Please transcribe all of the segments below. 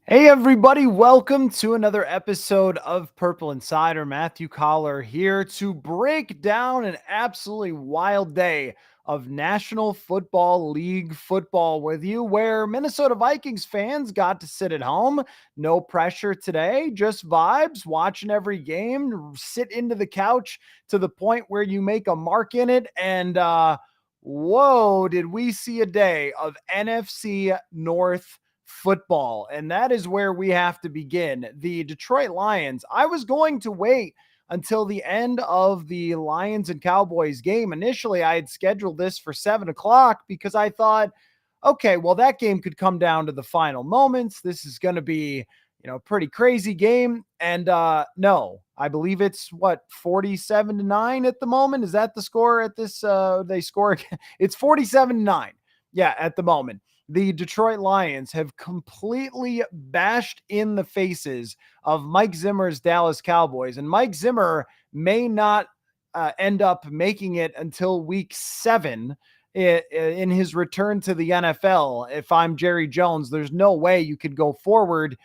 Hey, everybody, welcome to another episode of Purple Insider. Matthew Coller here to break down an absolutely wild day of National Football League football with you, where Minnesota Vikings fans got to sit at home. No pressure today, just vibes, watching every game, sit into the couch to the point where you make a mark in it. And whoa, did we see a day of NFC North football. And that is where we have to begin. The Detroit Lions. I was going to wait until the end of the Lions and Cowboys game. Initially, I had scheduled this for 7 o'clock because I thought, okay, well, that game could come down to the final moments. This is going to be, pretty crazy game. And no, I believe it's what, 47-9 at the moment. Is that the score at this? They score. It's 47-9. Yeah, at the moment the Detroit Lions have completely bashed in the faces of Mike Zimmer's Dallas Cowboys. And Mike Zimmer may not end up making it until week 7 in his return to the NFL. If I'm Jerry Jones, there's no way you could go forward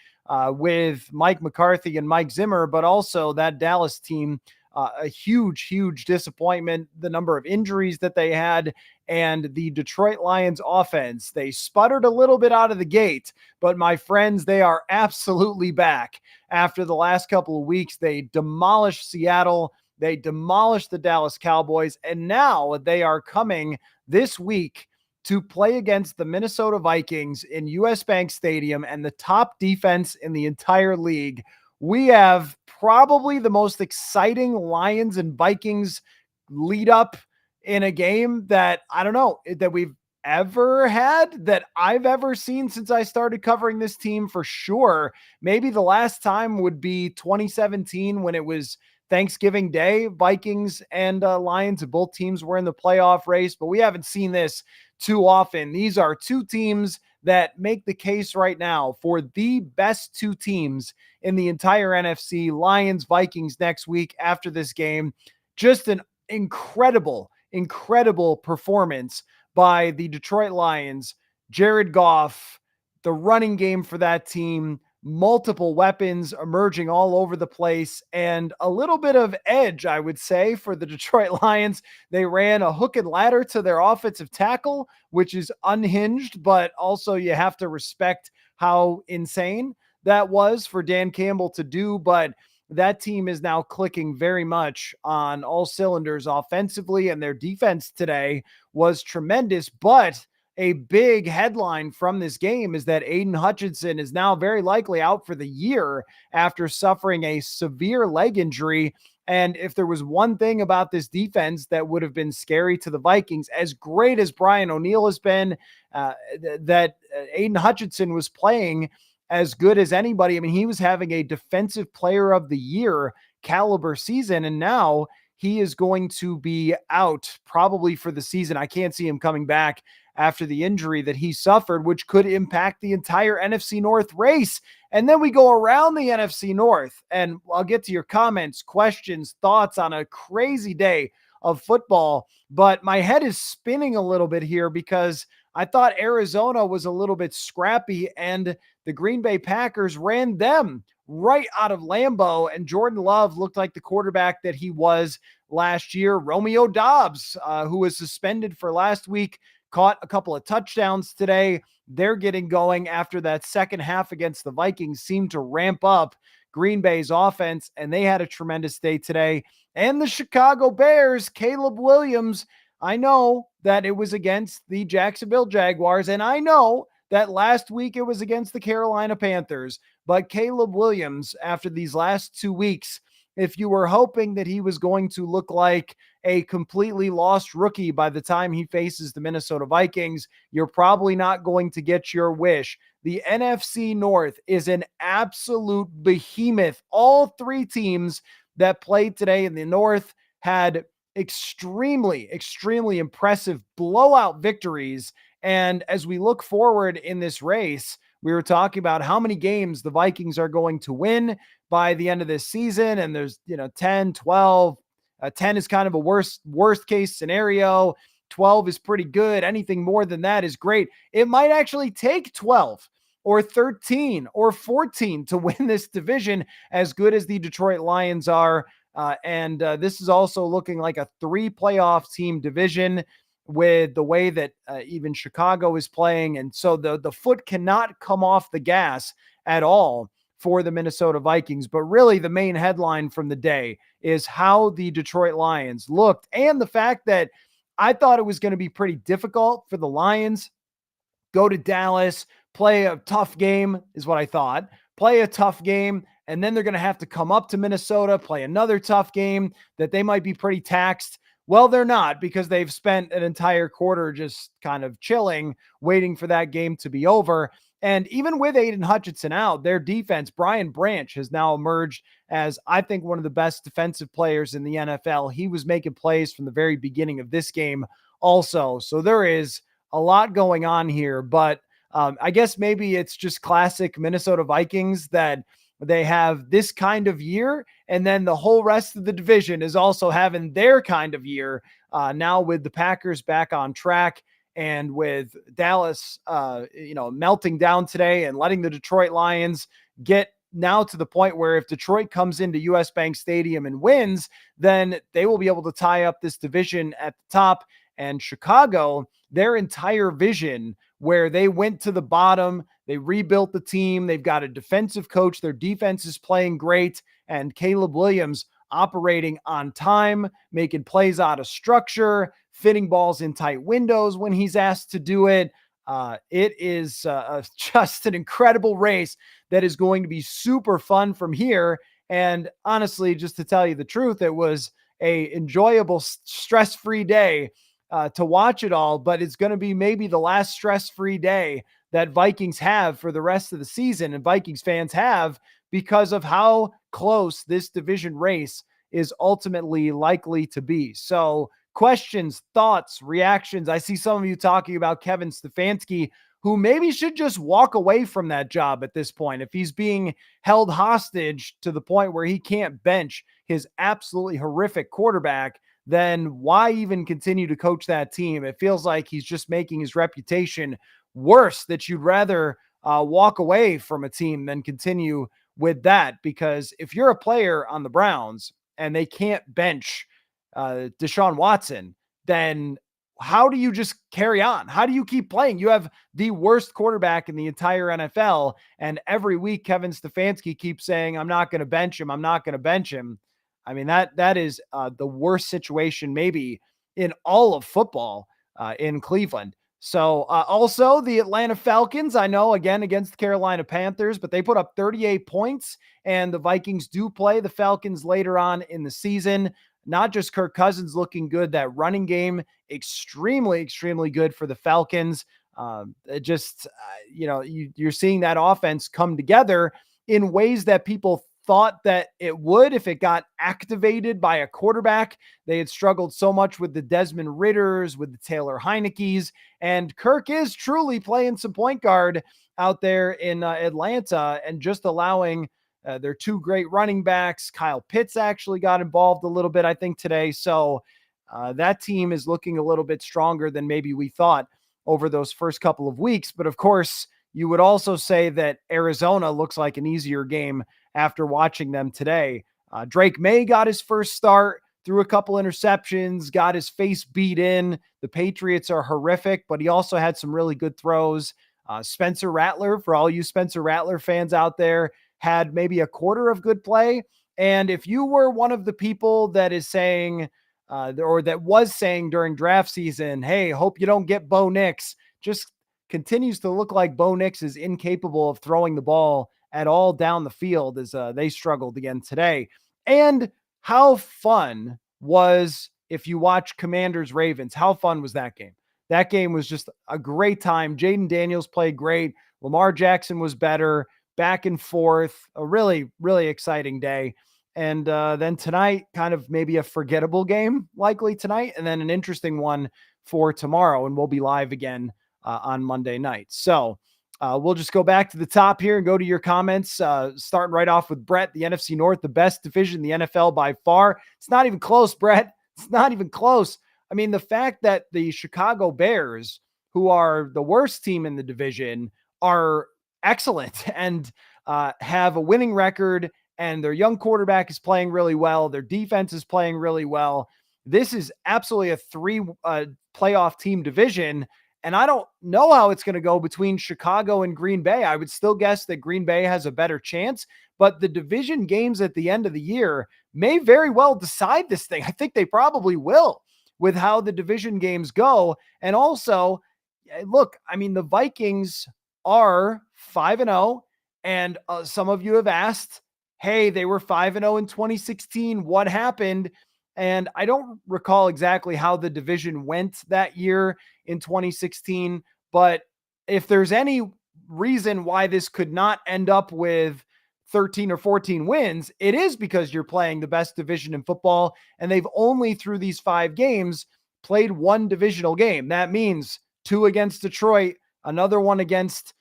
with Mike McCarthy and Mike Zimmer, but also that Dallas team. A huge disappointment, the number of injuries that they had, and the Detroit Lions offense. They sputtered a little bit out of the gate, but my friends, they are absolutely back. After the last couple of weeks, they demolished Seattle, they demolished the Dallas Cowboys, and now they are coming this week to play against the Minnesota Vikings in US Bank Stadium and the top defense in the entire league. We have probably the most exciting Lions and Vikings lead up in a game that I don't know that we've ever had, that I've ever seen since I started covering this team for sure. Maybe the last time would be 2017 when it was Thanksgiving Day. Vikings and Lions, both teams were in the playoff race, but we haven't seen this too often. These are two teams that make the case right now for the best two teams in the entire NFC. Lions, Vikings next week after this game. Just an incredible performance by the Detroit Lions. Jared Goff, the running game for that team, multiple weapons emerging all over the place, and a little bit of edge, I would say, for the Detroit Lions. They ran a hook and ladder to their offensive tackle, which is unhinged, but also you have to respect how insane that was for Dan Campbell to do. But that team is now clicking very much on all cylinders offensively, and their defense today was tremendous. But a big headline from this game is that Aidan Hutchinson is now very likely out for the year after suffering a severe leg injury. And if there was one thing about this defense that would have been scary to the Vikings, as great as Brian O'Neill has been, that Aidan Hutchinson was playing as good as anybody. I mean, he was having a defensive player of the year caliber season, and now he is going to be out probably for the season. I can't see him coming back after the injury that he suffered, which could impact the entire NFC North race. And then we go around the NFC North, and I'll get to your comments, questions, thoughts on a crazy day of football. But my head is spinning a little bit here because I thought Arizona was a little bit scrappy, and the Green Bay Packers ran them right out of Lambeau, and Jordan Love looked like the quarterback that he was last year. Romeo Doubs, who was suspended for last week, caught a couple of touchdowns today. They're getting going after that second half against the Vikings seemed to ramp up Green Bay's offense, and they had a tremendous day today. And the Chicago Bears, Caleb Williams, I know that it was against the Jacksonville Jaguars, and I know that last week it was against the Carolina Panthers, but Caleb Williams, after these last 2 weeks, if you were hoping that he was going to look like a completely lost rookie by the time he faces the Minnesota Vikings, you're probably not going to get your wish. The NFC North is an absolute behemoth. All three teams that played today in the North had extremely impressive blowout victories. And as we look forward in this race, we were talking about how many games the Vikings are going to win by the end of this season. And there's, 10, 12, 10 is kind of a worst case scenario. 12 is pretty good. Anything more than that is great. It might actually take 12 or 13 or 14 to win this division, as good as the Detroit Lions are. And this is also looking like a 3 playoff team division with the way that even Chicago is playing. And so the foot cannot come off the gas at all for the Minnesota Vikings. But really, the main headline from the day is how the Detroit Lions looked, and the fact that I thought it was going to be pretty difficult for the Lions. Go to Dallas, play a tough game, is what I thought. Play a tough game, and then they're going to have to come up to Minnesota, play another tough game that they might be pretty taxed. Well, they're not, because they've spent an entire quarter just kind of chilling, waiting for that game to be over. And even with Aidan Hutchinson out, their defense, Brian Branch, has now emerged as, I think, one of the best defensive players in the NFL. He was making plays from the very beginning of this game also. So there is a lot going on here, but I guess maybe it's just classic Minnesota Vikings that they have this kind of year, and then the whole rest of the division is also having their kind of year. Now with the Packers back on track, and with Dallas, melting down today, and letting the Detroit Lions get now to the point where if Detroit comes into US Bank Stadium and wins, then they will be able to tie up this division at the top. And Chicago, their entire vision, where they went to the bottom, they rebuilt the team, they've got a defensive coach, their defense is playing great, and Caleb Williams operating on time, making plays out of structure, fitting balls in tight windows when he's asked to do it. It is just an incredible race that is going to be super fun from here. And honestly, just to tell you the truth, it was a enjoyable, stress-free day to watch it all, but it's going to be maybe the last stress-free day that Vikings have for the rest of the season, and Vikings fans have, because of how close this division race is ultimately likely to be. So questions, thoughts, reactions. I see some of you talking about Kevin Stefanski, who maybe should just walk away from that job at this point. If he's being held hostage to the point where he can't bench his absolutely horrific quarterback, then why even continue to coach that team? It feels like he's just making his reputation worse, that you'd rather walk away from a team than continue with that. Because if you're a player on the Browns and they can't bench Deshaun Watson, then how do you just carry on? How do you keep playing? You have the worst quarterback in the entire NFL, and every week Kevin Stefanski keeps saying, I'm not going to bench him. I'm not going to bench him. I mean, that is the worst situation maybe in all of football in Cleveland. So also the Atlanta Falcons, I know, again, against the Carolina Panthers, but they put up 38 points, and the Vikings do play the Falcons later on in the season. Not just Kirk Cousins looking good, that running game, extremely, extremely good for the Falcons. You're seeing that offense come together in ways that people thought that it would if it got activated by a quarterback. They had struggled so much with the Desmond Ritters, with the Taylor Heinekes, and Kirk is truly playing some point guard out there in Atlanta, and just allowing their 2 great running backs. Kyle Pitts actually got involved a little bit, I think, today. So that team is looking a little bit stronger than maybe we thought over those first couple of weeks. But of course, you would also say that Arizona looks like an easier game after watching them today. Drake May got his first start, threw a couple interceptions, got his face beat in. The Patriots are horrific, but he also had some really good throws. Spencer Rattler, for all you Spencer Rattler fans out there, had maybe a quarter of good play. And if you were one of the people that is saying, or that was saying during draft season, hey, hope you don't get Bo Nix, just continues to look like Bo Nix is incapable of throwing the ball at all down the field, as they struggled again today. And how fun was, if you watch Commanders Ravens, how fun was that game? That game was just a great time. Jaden Daniels played great. Lamar Jackson was better, back and forth, a really, really exciting day. And then tonight, kind of maybe a forgettable game, likely tonight, and then an interesting one for tomorrow. And we'll be live again on Monday night. So we'll just go back to the top here and go to your comments, starting right off with Brett. The NFC North, the best division in the NFL by far. It's not even close, Brett. It's not even close. I mean, the fact that the Chicago Bears, who are the worst team in the division, are excellent and have a winning record, and their young quarterback is playing really well. Their defense is playing really well. This is absolutely a three playoff team division. And I don't know how it's going to go between Chicago and Green Bay. I would still guess that Green Bay has a better chance, but the division games at the end of the year may very well decide this thing. I think they probably will with how the division games go. And also, look, I mean, the Vikings are 5-0, and some of you have asked, hey, they were 5-0 in 2016. What happened? And I don't recall exactly how the division went that year in 2016, but if there's any reason why this could not end up with 13 or 14 wins, it is because you're playing the best division in football, and they've only through these 5 games played one divisional game. That means 2 against Detroit, another one against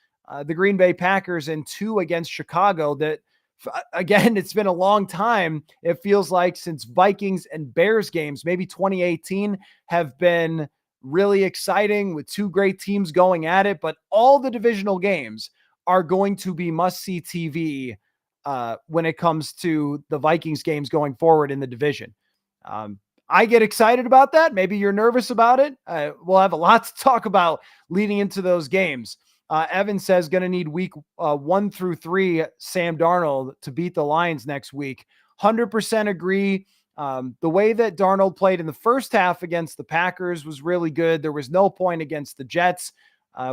the Green Bay Packers, and 2 against Chicago. That, again, it's been a long time. It feels like since Vikings and Bears games, maybe 2018, have been really exciting with 2 great teams going at it. But all the divisional games are going to be must-see TV when it comes to the Vikings games going forward in the division. I get excited about that. Maybe you're nervous about it. We'll have a lot to talk about leading into those games. Evan says going to need week 1 through 3 Sam Darnold to beat the Lions next week. 100% agree. The way that Darnold played in the first half against the Packers was really good. There was no point against the Jets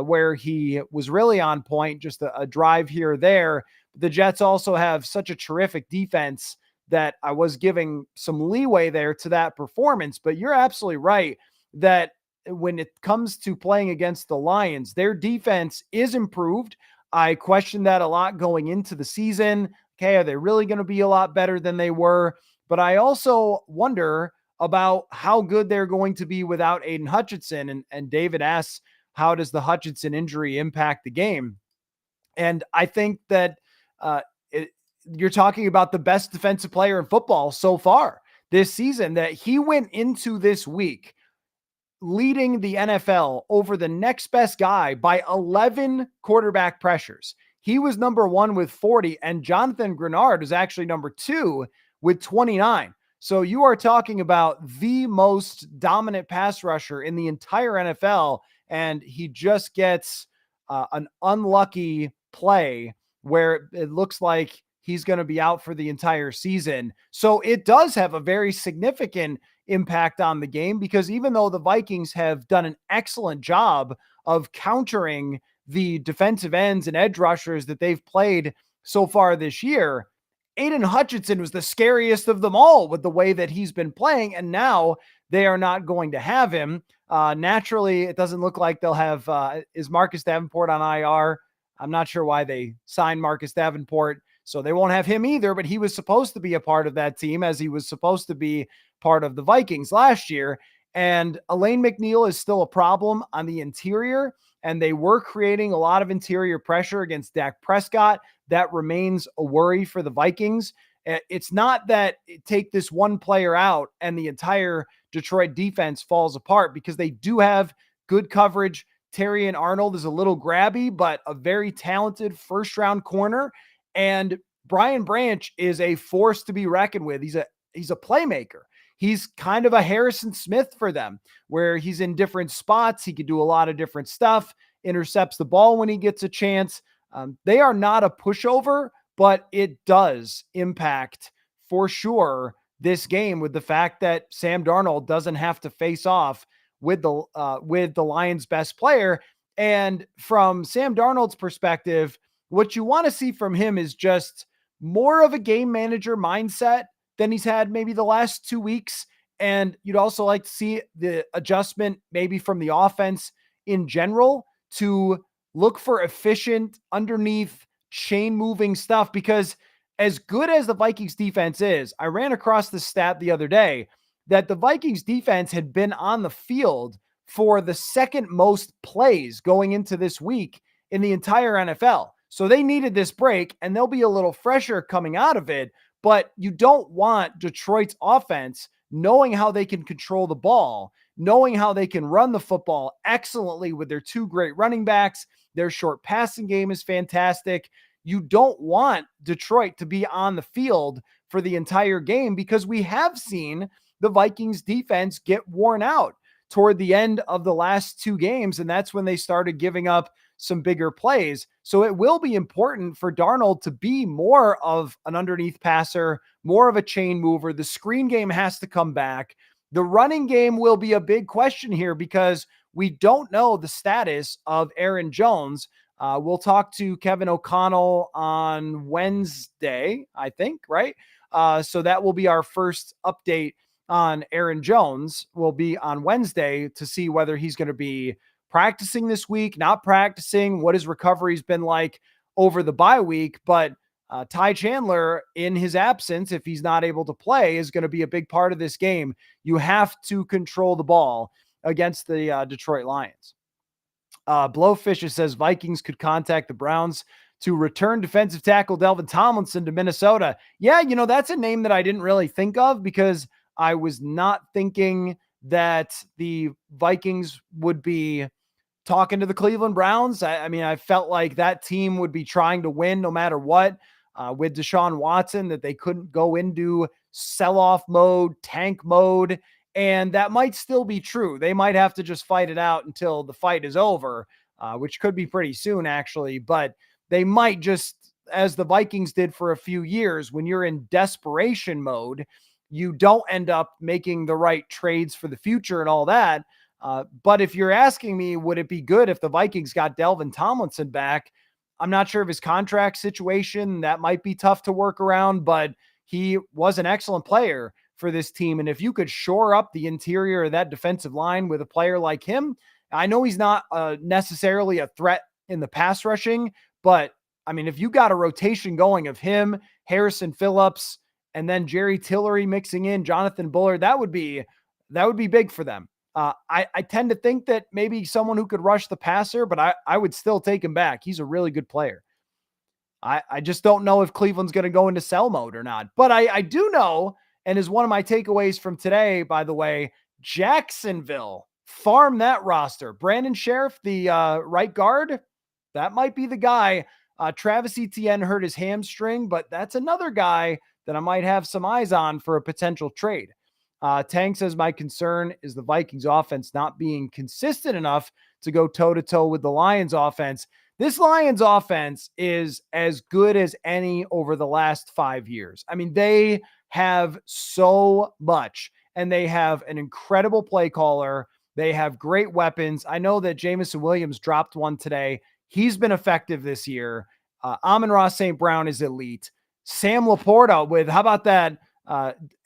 where he was really on point, just a drive here or there. The Jets also have such a terrific defense that I was giving some leeway there to that performance. But you're absolutely right that when it comes to playing against the Lions, their defense is improved. I questioned that a lot going into the season. Okay, are they really going to be a lot better than they were? But I also wonder about how good they're going to be without Aidan Hutchinson. And David asks, how does the Hutchinson injury impact the game? And I think that you're talking about the best defensive player in football so far this season, that he went into this week leading the NFL over the next best guy by 11 quarterback pressures. He was number 1 with 40, and Jonathan Grenard is actually number 2 with 29. So you are talking about the most dominant pass rusher in the entire NFL, and he just gets an unlucky play where it looks like he's going to be out for the entire season. So it does have a very significant impact on the game, because even though the Vikings have done an excellent job of countering the defensive ends and edge rushers that they've played so far this year, Aidan Hutchinson was the scariest of them all with the way that he's been playing, and now they are not going to have him. Naturally, it doesn't look like they'll have is Marcus Davenport on IR. I'm not sure why they signed Marcus Davenport, so they won't have him either, but he was supposed to be a part of that team, as he was supposed to be part of the Vikings last year. And Elaine McNeil is still a problem on the interior, and they were creating a lot of interior pressure against Dak Prescott. That remains a worry for the Vikings. It's not that take this one player out and the entire Detroit defense falls apart, because they do have good coverage. Terrion Arnold is a little grabby, but a very talented first-round corner. And Brian Branch is a force to be reckoned with. He's a playmaker. He's kind of a Harrison Smith for them, where he's in different spots. He could do a lot of different stuff, intercepts the ball when he gets a chance. They are not a pushover, but it does impact for sure this game with the fact that Sam Darnold doesn't have to face off with the Lions' best player. And from Sam Darnold's perspective, what you want to see from him is just more of a game manager mindset than he's had maybe the last 2 weeks. And you'd also like to see the adjustment maybe from the offense in general to look for efficient underneath chain moving stuff, because as good as the Vikings defense is, I ran across the stat the other day that the Vikings defense had been on the field for the second most plays going into this week in the entire NFL. So they needed this break, and they'll be a little fresher coming out of it. But you don't want Detroit's offense knowing how they can control the ball, knowing how they can run the football excellently with their 2 great running backs. Their short passing game is fantastic. You don't want Detroit to be on the field for the entire game because we have seen the Vikings defense get worn out toward the end of the last two games. And that's when they started giving up some bigger plays. So it will be important for Darnold to be more of an underneath passer, more of a chain mover. The screen game has to come back. The running game will be a big question here because we don't know the status of Aaron Jones. We'll talk to Kevin O'Connell on Wednesday, I think, right? So that will be our first update on Aaron Jones, will be on Wednesday to see whether he's going to be practicing this week, not practicing, what his recovery's been like over the bye week. But Ty Chandler, in his absence, if he's not able to play, is going to be a big part of this game. You have to control the ball against the Detroit Lions. Blowfish says Vikings could contact the Browns to return defensive tackle Delvin Tomlinson to Minnesota. Yeah, that's a name that I didn't really think of because I was not thinking that the Vikings would be talking to the Cleveland Browns. I mean, I felt like that team would be trying to win no matter what, with Deshaun Watson, that they couldn't go into sell-off mode, tank mode, and that might still be true. They might have to just fight it out until the fight is over, which could be pretty soon, actually, but they might just, as the Vikings did for a few years, when you're in desperation mode, you don't end up making the right trades for the future and all that. But if you're asking me, would it be good if the Vikings got Delvin Tomlinson back? I'm not sure of his contract situation. That might be tough to work around, but he was an excellent player for this team. And if you could shore up the interior of that defensive line with a player like him, I know he's not necessarily a threat in the pass rushing, but I mean, if you got a rotation going of him, Harrison Phillips, and then Jerry Tillery mixing in Jonathan Bullard, that would be big for them. I tend to think that maybe someone who could rush the passer, but I would still take him back. He's a really good player. I just don't know if Cleveland's going to go into sell mode or not. But I do know, and is one of my takeaways from today, by the way, Jacksonville, farm that roster. Brandon Sheriff, the right guard, that might be the guy. Travis Etienne hurt his hamstring, but that's another guy that I might have some eyes on for a potential trade. Tang says, my concern is the Vikings offense not being consistent enough to go toe-to-toe with the Lions offense. This Lions offense is as good as any over the last 5 years. I mean, they have so much, and they have an incredible play caller. They have great weapons. I know that Jamison Williams dropped one today. He's been effective this year. Amon-Ra St. Brown is elite. Sam Laporta with, how about that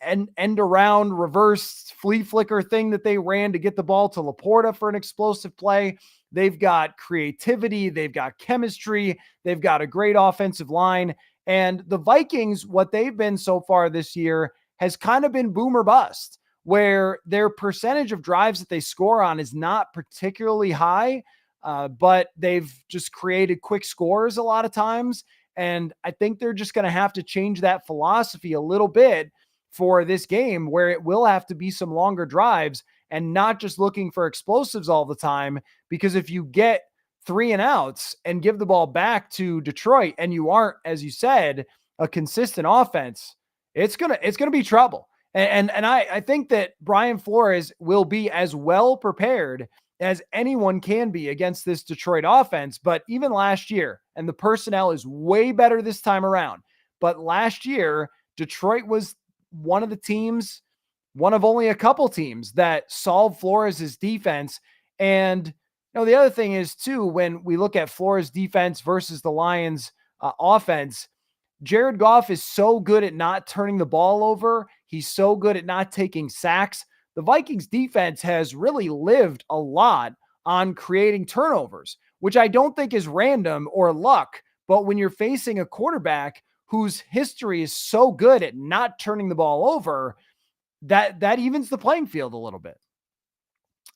end around reverse flea flicker thing that they ran to get the ball to Laporta for an explosive play. They've got creativity. They've got chemistry. They've got a great offensive line. And the Vikings, what they've been so far this year has kind of been boom or bust, where their percentage of drives that they score on is not particularly high, but they've just created quick scores a lot of times. And I think they're just going to have to change that philosophy a little bit for this game, where it will have to be some longer drives and not just looking for explosives all the time. Because if you get 3 and outs and give the ball back to Detroit and you aren't, as you said, a consistent offense, it's going to be trouble. And I think that Brian Flores will be as well prepared as anyone can be against this Detroit offense. But even last year, and the personnel is way better this time around, but last year, Detroit was one of the teams, one of only a couple teams that solved Flores' defense. And the other thing is too, when we look at Flores' defense versus the Lions' offense, Jared Goff is so good at not turning the ball over. He's so good at not taking sacks. The Vikings defense has really lived a lot on creating turnovers, which I don't think is random or luck. But when you're facing a quarterback whose history is so good at not turning the ball over, that evens the playing field a little bit.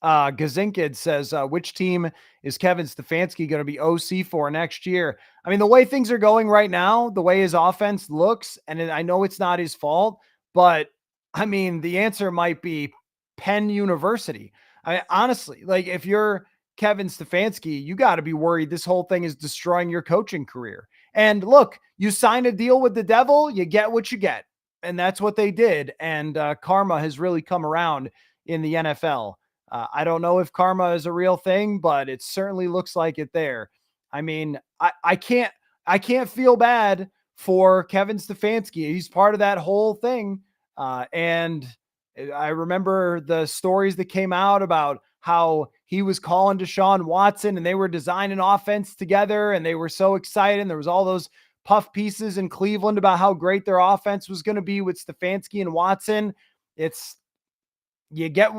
Gazinkid says, which team is Kevin Stefanski going to be OC for next year? I mean, the way things are going right now, the way his offense looks, and I know it's not his fault, but I mean, the answer might be Penn University. I mean, honestly, like if you're Kevin Stefanski, you got to be worried this whole thing is destroying your coaching career. And look, you sign a deal with the devil, you get what you get. And that's what they did. And karma has really come around in the NFL. I don't know if karma is a real thing, but it certainly looks like it there. I mean, I can't feel bad for Kevin Stefanski. He's part of that whole thing. And I remember the stories that came out about how he was calling Deshaun Watson and they were designing offense together and they were so excited. And there was all those puff pieces in Cleveland about how great their offense was going to be with Stefanski and Watson. It's you get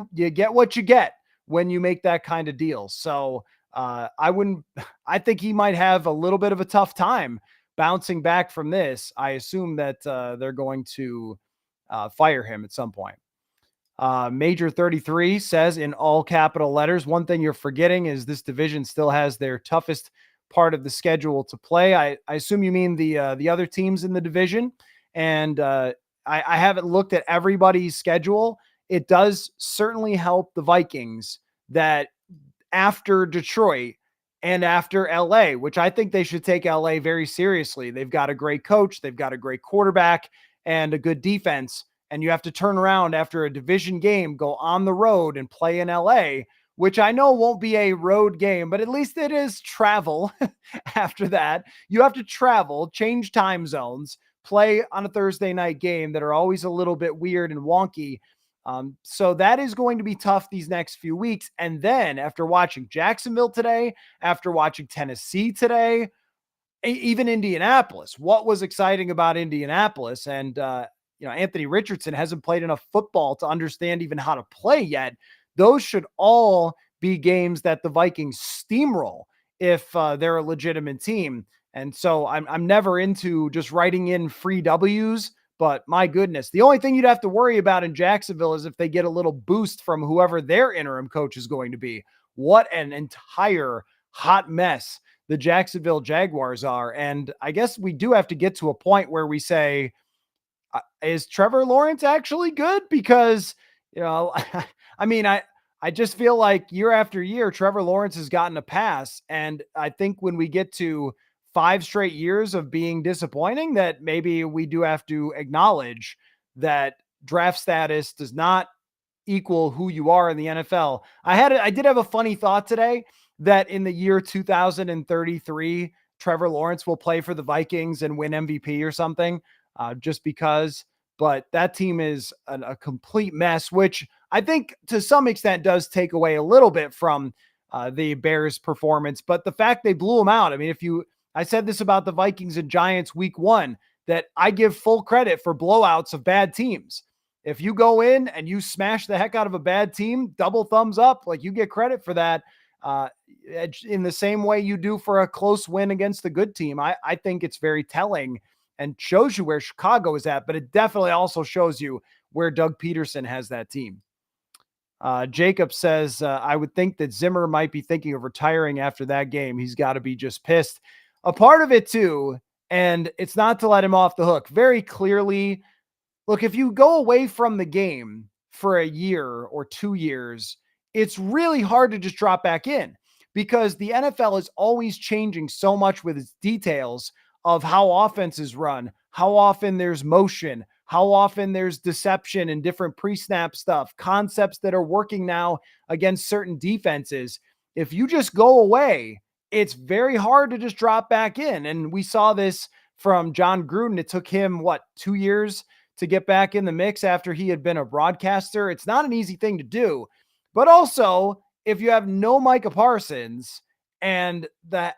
what you get when you make that kind of deal. So I think he might have a little bit of a tough time bouncing back from this. I assume that they're going to fire him at some point. Major 33 says in all capital letters, one thing you're forgetting is this division still has their toughest part of the schedule to play. I assume you mean the other teams in the division. And I haven't looked at everybody's schedule. It does certainly help the Vikings that after Detroit and after LA, which I think they should take LA very seriously. They've got a great coach. They've got a great quarterback and a good defense. And you have to turn around after a division game, go on the road and play in LA, which I know won't be a road game, but at least it is travel. After that, you have to travel, change time zones, play on a Thursday night game that are always a little bit weird and wonky. So that is going to be tough these next few weeks. And then after watching Jacksonville today, after watching Tennessee today, even Indianapolis, what was exciting about Indianapolis? And, Anthony Richardson hasn't played enough football to understand even how to play yet. Those should all be games that the Vikings steamroll if they're a legitimate team. And so I'm never into just writing in free W's, but my goodness, the only thing you'd have to worry about in Jacksonville is if they get a little boost from whoever their interim coach is going to be. What an entire hot mess the Jacksonville Jaguars are. And I guess we do have to get to a point where we say, is Trevor Lawrence actually good? Because, I just feel like year after year, Trevor Lawrence has gotten a pass. And I think when we get to 5 straight years of being disappointing, that maybe we do have to acknowledge that draft status does not equal who you are in the NFL. I did have a funny thought today that in the year 2033, Trevor Lawrence will play for the Vikings and win MVP or something. Just because, but that team is a complete mess, which I think to some extent does take away a little bit from the Bears' performance. But the fact they blew them out, I mean, I said this about the Vikings and Giants week 1, that I give full credit for blowouts of bad teams. If you go in and you smash the heck out of a bad team, double thumbs up, like you get credit for that. In the same way you do for a close win against a good team. I think it's very telling and shows you where Chicago is at, but it definitely also shows you where Doug Peterson has that team. Jacob says, I would think that Zimmer might be thinking of retiring after that game. He's got to be just pissed. A part of it too, and it's not to let him off the hook. Very clearly, look, if you go away from the game for a year or 2 years, it's really hard to just drop back in because the NFL is always changing so much with its details of how offenses run, how often there's motion, how often there's deception and different pre-snap stuff, concepts that are working now against certain defenses. If you just go away, it's very hard to just drop back in. And we saw this from John Gruden. It took him, 2 years to get back in the mix after he had been a broadcaster. It's not an easy thing to do. But also, if you have no Micah Parsons, and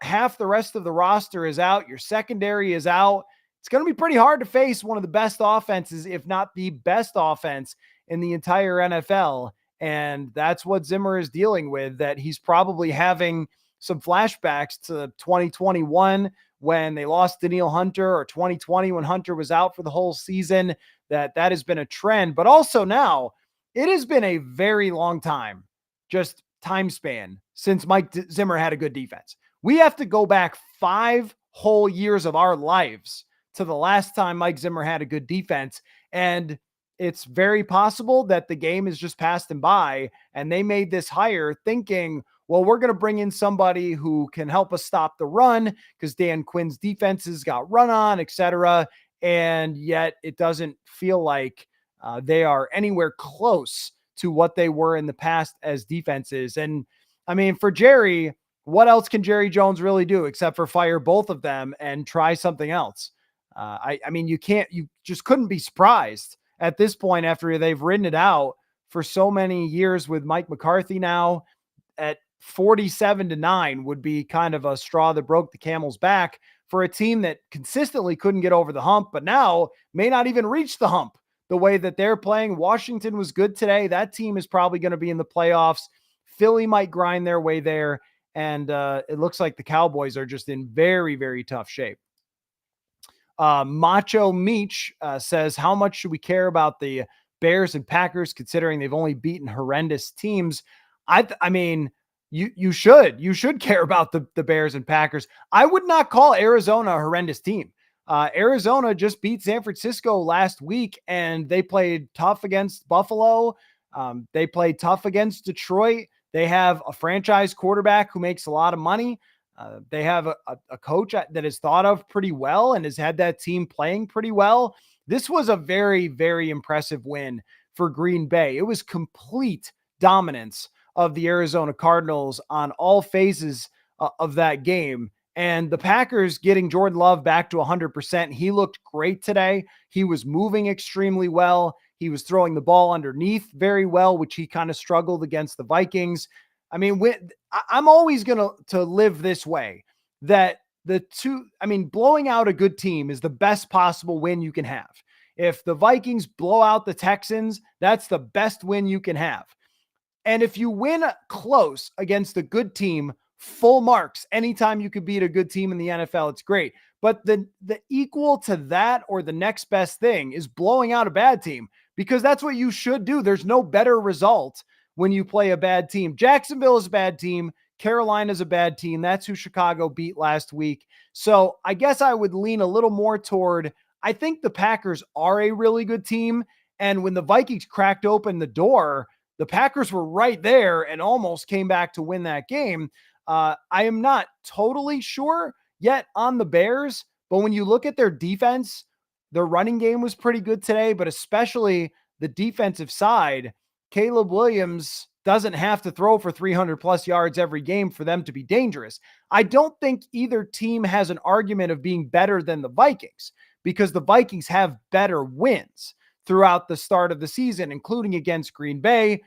half the rest of the roster is out, your secondary is out, it's going to be pretty hard to face one of the best offenses, if not the best offense in the entire NFL. And that's what Zimmer is dealing with, that he's probably having some flashbacks to 2021 when they lost Danielle Hunter, or 2020 when Hunter was out for the whole season, that has been a trend. But also now, it has been a very long time, just time span, since Mike Zimmer had a good defense. We have to go back 5 whole years of our lives to the last time Mike Zimmer had a good defense. And it's very possible that the game has just passed him by and they made this hire thinking, well, we're going to bring in somebody who can help us stop the run because Dan Quinn's defenses got run on, etc. And yet it doesn't feel like they are anywhere close to what they were in the past as defenses. And I mean, for Jerry, what else can Jerry Jones really do except for fire both of them and try something else? I mean, you just couldn't be surprised at this point after they've ridden it out for so many years with Mike McCarthy now at 47-9 would be kind of a straw that broke the camel's back for a team that consistently couldn't get over the hump, but now may not even reach the hump the way that they're playing. Washington was good today. That team is probably going to be in the playoffs. Philly might grind their way there. And it looks like the Cowboys are just in very, very tough shape. Macho Meech says, how much should we care about the Bears and Packers considering they've only beaten horrendous teams? I mean, you should care about the Bears and Packers. I would not call Arizona a horrendous team. Arizona just beat San Francisco last week, and they played tough against Buffalo. They played tough against Detroit. They have a franchise quarterback who makes a lot of money. They have a coach that is thought of pretty well and has had that team playing pretty well. This was a very, very impressive win for Green Bay. It was complete dominance of the Arizona Cardinals on all phases of that game. And the Packers getting Jordan Love back to 100%. He looked great today. He was moving extremely well. He was throwing the ball underneath very well, which he kind of struggled against the Vikings. I mean, I'm always going to live this way, that blowing out a good team is the best possible win you can have. If the Vikings blow out the Texans, that's the best win you can have. And if you win close against a good team, full marks. Anytime you could beat a good team in the NFL, it's great. But the equal to that or the next best thing is blowing out a bad team, because that's what you should do. There's no better result when you play a bad team. Jacksonville is a bad team. Carolina's a bad team. That's who Chicago beat last week. So I guess I would lean a little more toward, I think the Packers are a really good team. And when the Vikings cracked open the door, the Packers were right there and almost came back to win that game. I am not totally sure yet on the Bears, but when you look at their defense, their running game was pretty good today, but especially the defensive side. Caleb Williams doesn't have to throw for 300 plus yards every game for them to be dangerous. I don't think either team has an argument of being better than the Vikings, because the Vikings have better wins throughout the start of the season, including against Green Bay,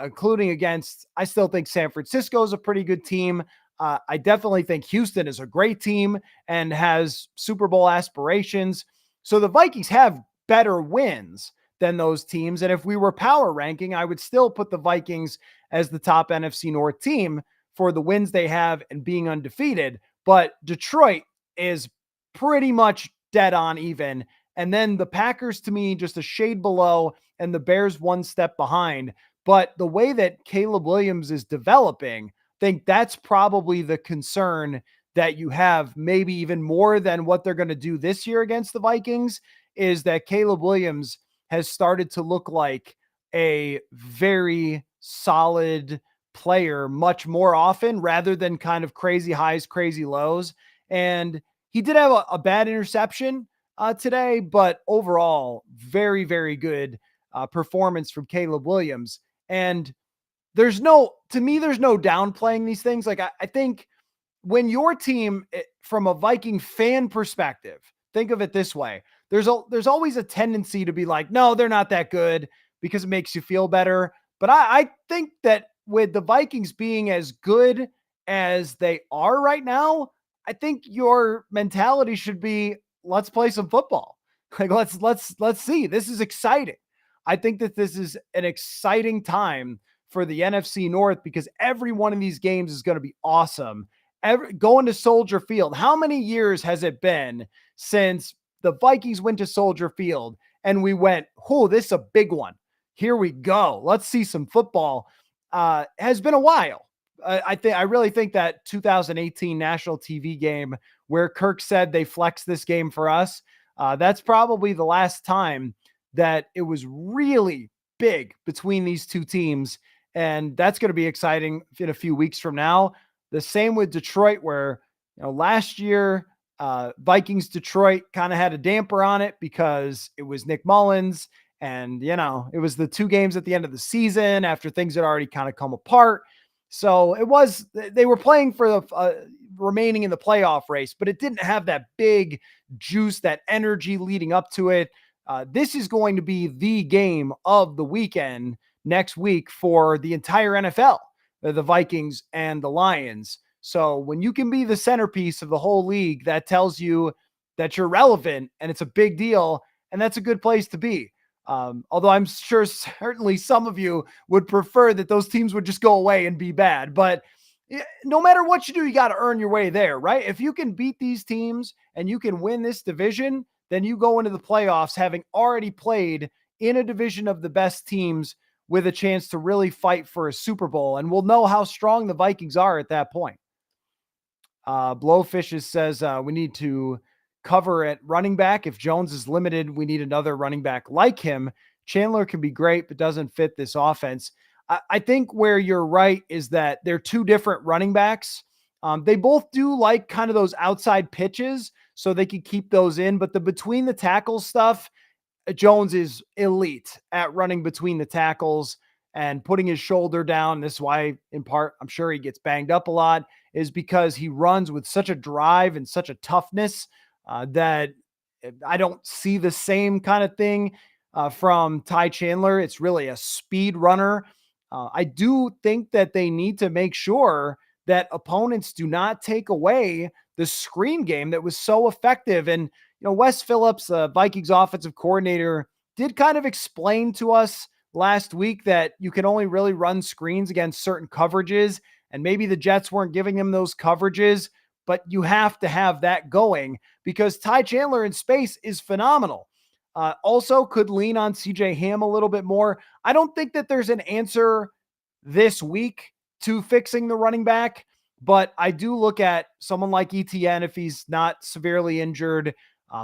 including against, I still think San Francisco is a pretty good team. I definitely think Houston is a great team and has Super Bowl aspirations. So the Vikings have better wins than those teams. And if we were power ranking, I would still put the Vikings as the top NFC North team for the wins they have and being undefeated. But Detroit is pretty much dead on even. And then the Packers, to me, just a shade below, and the Bears one step behind. But the way that Caleb Williams is developing, I think that's probably the concern that you have, maybe even more than what they're going to do this year against the Vikings, is that Caleb Williams has started to look like a very solid player much more often, rather than kind of crazy highs, crazy lows. And he did have a bad interception today, but overall, very, very good performance from Caleb Williams. And there's no downplaying these things. Like, I think when your team, from a Viking fan perspective, think of it this way. There's always a tendency to be like, no, they're not that good, because it makes you feel better. But I think that with the Vikings being as good as they are right now, I think your mentality should be, let's play some football. Like, let's see. This is exciting. I think that this is an exciting time for the NFC North, because every one of these games is going to be awesome. Going to Soldier Field. How many years has it been since the Vikings went to Soldier Field and we went, oh, this is a big one. Here we go. Let's see some football. Has been a while. I really think that 2018 national TV game where Kirk said they flexed this game for us, that's probably the last time that it was really big between these two teams. And that's going to be exciting in a few weeks from now. The same with Detroit, where, last year, Vikings Detroit kind of had a damper on it because it was Nick Mullins. And, it was the 2 games at the end of the season after things had already kind of come apart. So they were playing for the remaining in the playoff race, but it didn't have that big juice, that energy leading up to it. This is going to be the game of the weekend next week for the entire NFL, the Vikings and the Lions. So when you can be the centerpiece of the whole league, that tells you that you're relevant and it's a big deal. And that's a good place to be. Although I'm sure certainly some of you would prefer that those teams would just go away and be bad. But no matter what you do, you got to earn your way there, right? If you can beat these teams and you can win this division, then you go into the playoffs having already played in a division of the best teams with a chance to really fight for a Super Bowl. And we'll know how strong the Vikings are at that point. Blowfishes says we need to cover at running back. If Jones is limited, we need another running back like him. Chandler can be great, but doesn't fit this offense. I think where you're right is that they're 2 different running backs. They both do like kind of those outside pitches, so they can keep those in. But the between the tackles stuff, Jones is elite at running between the tackles and putting his shoulder down. This is why, in part, I'm sure he gets banged up a lot, is because he runs with such a drive and such a toughness that I don't see the same kind of thing from Ty Chandler. It's really a speed runner. I do think that they need to make sure that opponents do not take away the screen game that was so effective. And, Wes Phillips, the Vikings offensive coordinator, did kind of explain to us last week that you can only really run screens against certain coverages. And maybe the Jets weren't giving him those coverages, but you have to have that going because Ty Chandler in space is phenomenal. Also could lean on CJ Ham a little bit more. I don't think that there's an answer this week to fixing the running back, but I do look at someone like ETN if he's not severely injured.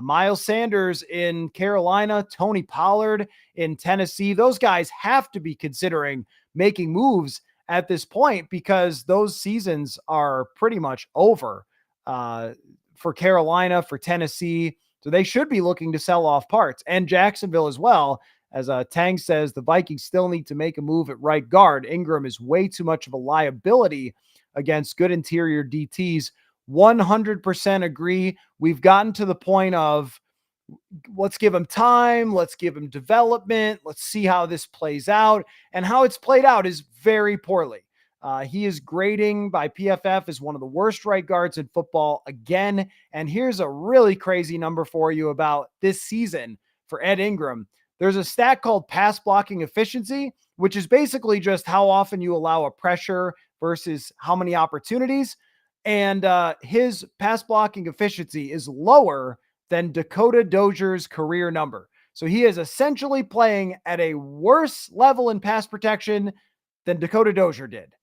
Miles Sanders in Carolina, Tony Pollard in Tennessee. Those guys have to be considering making moves at this point because those seasons are pretty much over for Carolina, for Tennessee. So they should be looking to sell off parts, and Jacksonville as well. As Tang says, the Vikings still need to make a move at right guard. Ingram is way too much of a liability against good interior DTs. 100% agree. We've gotten to the point of let's give him time. Let's give him development. Let's see how this plays out. And how it's played out is very poorly. He is grading by PFF as one of the worst right guards in football again. And here's a really crazy number for you about this season for Ed Ingram. There's a stat called pass blocking efficiency, which is basically just how often you allow a pressure versus how many opportunities. And his pass blocking efficiency is lower than Dakota Dozier's career number. So he is essentially playing at a worse level in pass protection than Dakota Dozier did.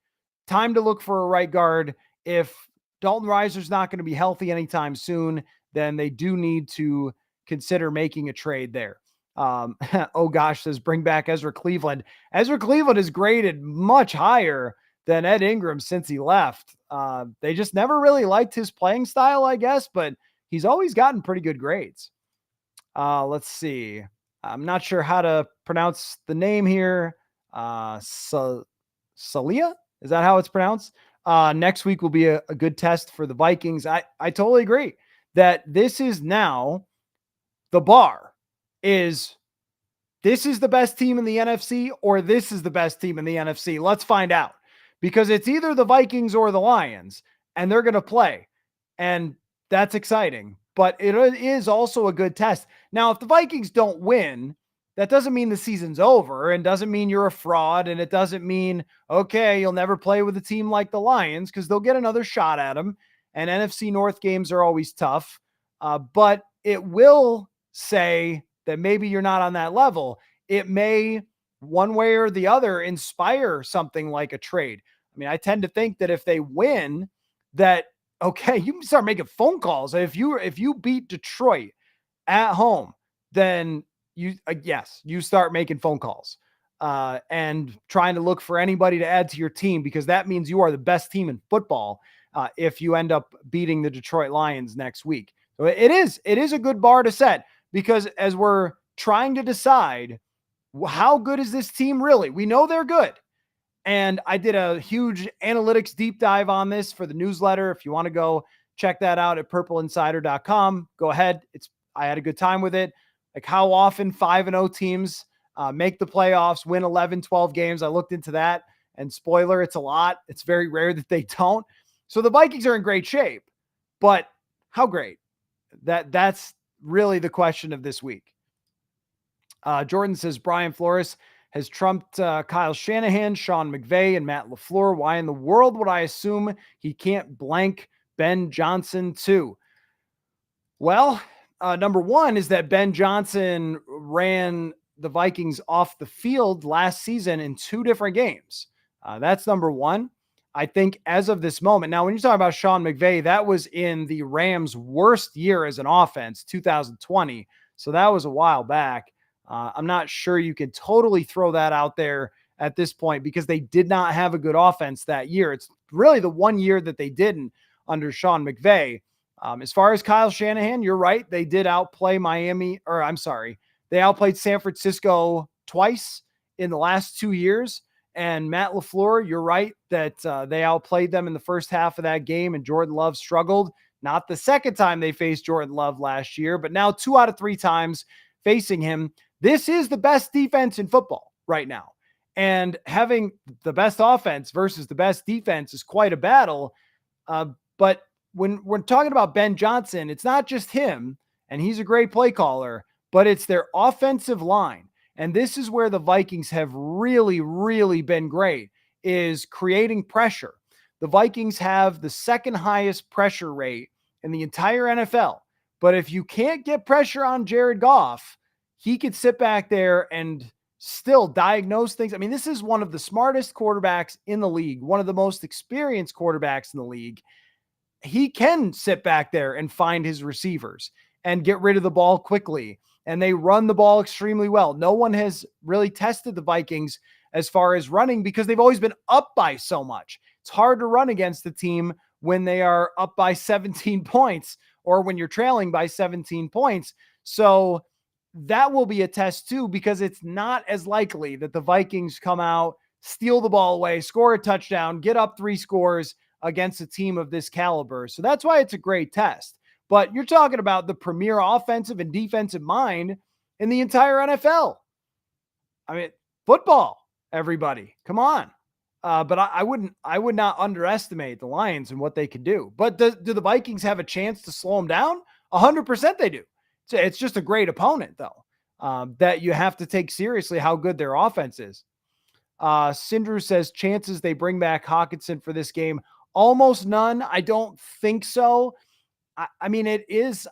Time to look for a right guard. If Dalton Reiser's not going to be healthy anytime soon, then they do need to consider making a trade there. Oh gosh, says bring back Ezra Cleveland. Ezra Cleveland is graded much higher than Ed Ingram since he left. They just never really liked his playing style, I guess, but he's always gotten pretty good grades. Let's see. I'm not sure how to pronounce the name here. Salia? Is that how it's pronounced? Next week will be a good test for the Vikings. I totally agree that this is now the bar is this is the best team in the NFC or this is the best team in the NFC. Let's find out because it's either the Vikings or the Lions and they're going to play. And that's exciting, but it is also a good test. Now, if the Vikings don't win, that doesn't mean the season's over and doesn't mean you're a fraud. And it doesn't mean, okay, you'll never play with a team like the Lions because they'll get another shot at them. And NFC North games are always tough. But it will say that maybe you're not on that level. It may, one way or the other, inspire something like a trade. I mean, I tend to think that if they win, that, okay, you can start making phone calls. If you beat Detroit at home, then you start making phone calls. and trying to look for anybody to add to your team, because that means you are the best team in football if you end up beating the Detroit Lions next week. So it is a good bar to set, because as we're trying to decide how good is this team really, we know they're good. And I did a huge analytics deep dive on this for the newsletter. If you want to go check that out at purpleinsider.com, go ahead. I had a good time with it. Like how often 5-0 teams make the playoffs, win 11, 12 games. I looked into that, and spoiler, it's a lot. It's very rare that they don't. So the Vikings are in great shape, but how great? That's really the question of this week. Jordan says Brian Flores has trumped Kyle Shanahan, Sean McVay, and Matt LaFleur. Why in the world would I assume he can't blank Ben Johnson too? Well, number one is that Ben Johnson ran the Vikings off the field last season in 2 different games. That's number one. I think as of this moment, now when you're talking about Sean McVay, that was in the Rams' worst year as an offense, 2020. So that was a while back. I'm not sure you can totally throw that out there at this point, because they did not have a good offense that year. It's really the one year that they didn't under Sean McVay. As far as Kyle Shanahan, you're right. They did outplay they outplayed San Francisco twice in the last 2 years. And Matt LaFleur, you're right that they outplayed them in the first half of that game, and Jordan Love struggled. Not the second time they faced Jordan Love last year, but now 2 out of 3 times facing him. This is the best defense in football right now. And having the best offense versus the best defense is quite a battle. But when we're talking about Ben Johnson, it's not just him, and he's a great play caller, but it's their offensive line. And this is where the Vikings have really, really been great, is creating pressure. The Vikings have the second highest pressure rate in the entire NFL. But if you can't get pressure on Jared Goff, he could sit back there and still diagnose things. I mean, this is one of the smartest quarterbacks in the league, one of the most experienced quarterbacks in the league. He can sit back there and find his receivers and get rid of the ball quickly. And they run the ball extremely well. No one has really tested the Vikings as far as running, because they've always been up by so much. It's hard to run against the team when they are up by 17 points or when you're trailing by 17 points. So that will be a test too, because it's not as likely that the Vikings come out, steal the ball away, score a touchdown, get up 3 scores against a team of this caliber. So that's why it's a great test. But you're talking about the premier offensive and defensive mind in the entire NFL. I mean, football, everybody, come on. But I would not underestimate the Lions and what they can do. But do the Vikings have a chance to slow them down? 100% they do. It's just a great opponent, though, that you have to take seriously how good their offense is. Sindru says chances they bring back Hutchinson for this game, almost none. I don't think so. I mean, it is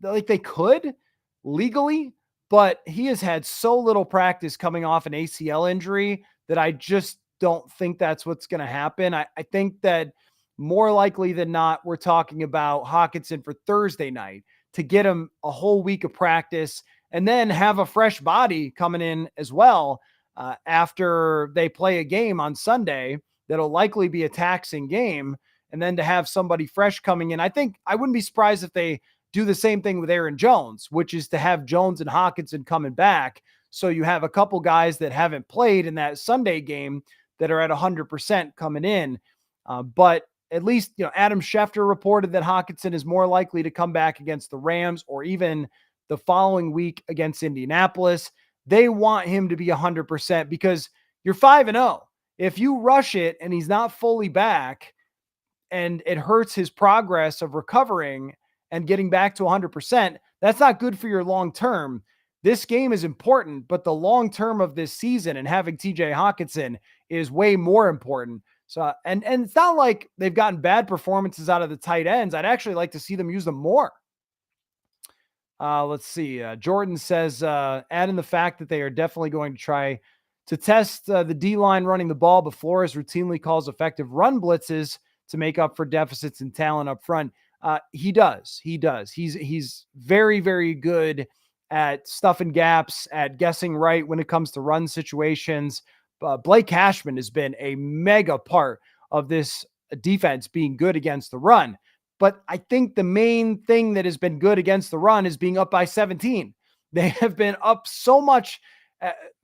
like they could legally, but he has had so little practice coming off an ACL injury that I just don't think that's what's going to happen. I think that more likely than not, we're talking about Hutchinson for Thursday night to get him a whole week of practice and then have a fresh body coming in as well after they play a game on Sunday that'll likely be a taxing game. And then to have somebody fresh coming in, I think I wouldn't be surprised if they do the same thing with Aaron Jones, which is to have Jones and Hutchinson coming back. So you have a couple guys that haven't played in that Sunday game that are at 100% coming in. But at least, Adam Schefter reported that Hutchinson is more likely to come back against the Rams or even the following week against Indianapolis. They want him to be 100% because you're 5-0. If you rush it and he's not fully back, and it hurts his progress of recovering and getting back to 100%, that's not good for your long-term. This game is important, but the long-term of this season and having TJ Hutchinson is way more important. So, and it's not like they've gotten bad performances out of the tight ends. I'd actually like to see them use them more. Let's see. Jordan says, add in the fact that they are definitely going to try to test the D-line running the ball, but Flores routinely calls effective run blitzes to make up for deficits in talent up front. He does. He's very, very good at stuffing gaps, at guessing right when it comes to run situations. Blake Cashman has been a mega part of this defense being good against the run. But I think the main thing that has been good against the run is being up by 17. They have been up so much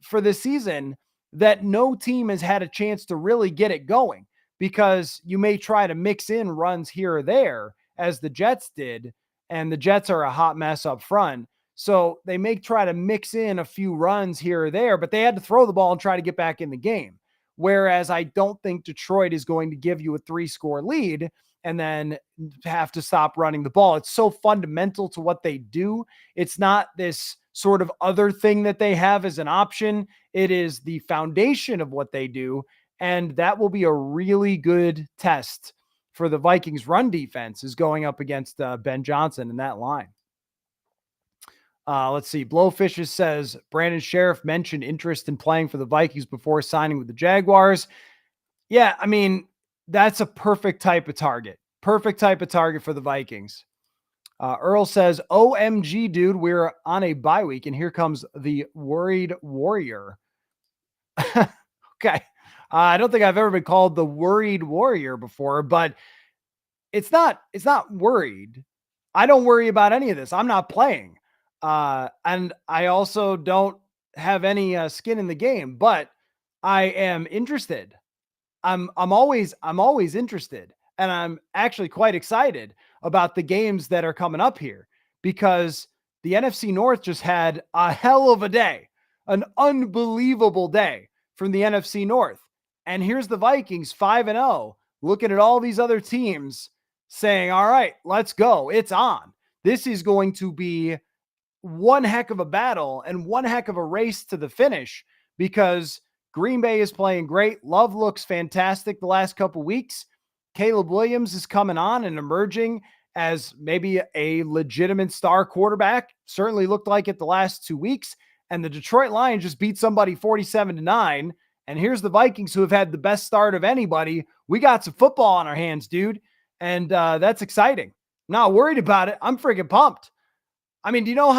for this season that no team has had a chance to really get it going, because you may try to mix in runs here or there as the Jets did, and the Jets are a hot mess up front. So they may try to mix in a few runs here or there, but they had to throw the ball and try to get back in the game. Whereas I don't think Detroit is going to give you a 3-score lead and then have to stop running the ball. It's so fundamental to what they do. It's not this sort of other thing that they have as an option. It is the foundation of what they do. And that will be a really good test for the Vikings run defense, is going up against Ben Johnson in that line. Let's see. Blowfishes says Brandon Sheriff mentioned interest in playing for the Vikings before signing with the Jaguars. Yeah, I mean, that's a perfect type of target. Perfect type of target for the Vikings. Earl says, OMG, dude, we're on a bye week, and here comes the worried warrior. Okay. I don't think I've ever been called the worried warrior before, but it's not worried. I don't worry about any of this. I'm not playing. And I also don't have any skin in the game, but I am interested. I'm always interested, and I'm actually quite excited about the games that are coming up here, because the NFC North just had a hell of a day, an unbelievable day from the NFC North. And here's the Vikings 5-0, looking at all these other teams saying, all right, let's go. It's on. This is going to be one heck of a battle and one heck of a race to the finish, because Green Bay is playing great. Love looks fantastic the last couple weeks. Caleb Williams is coming on and emerging as maybe a legitimate star quarterback. Certainly looked like it the last 2 weeks. And the Detroit Lions just beat somebody 47-9. And here's the Vikings, who have had the best start of anybody. We got some football on our hands, dude. And that's exciting. Not worried about it. I'm freaking pumped. I mean, do you know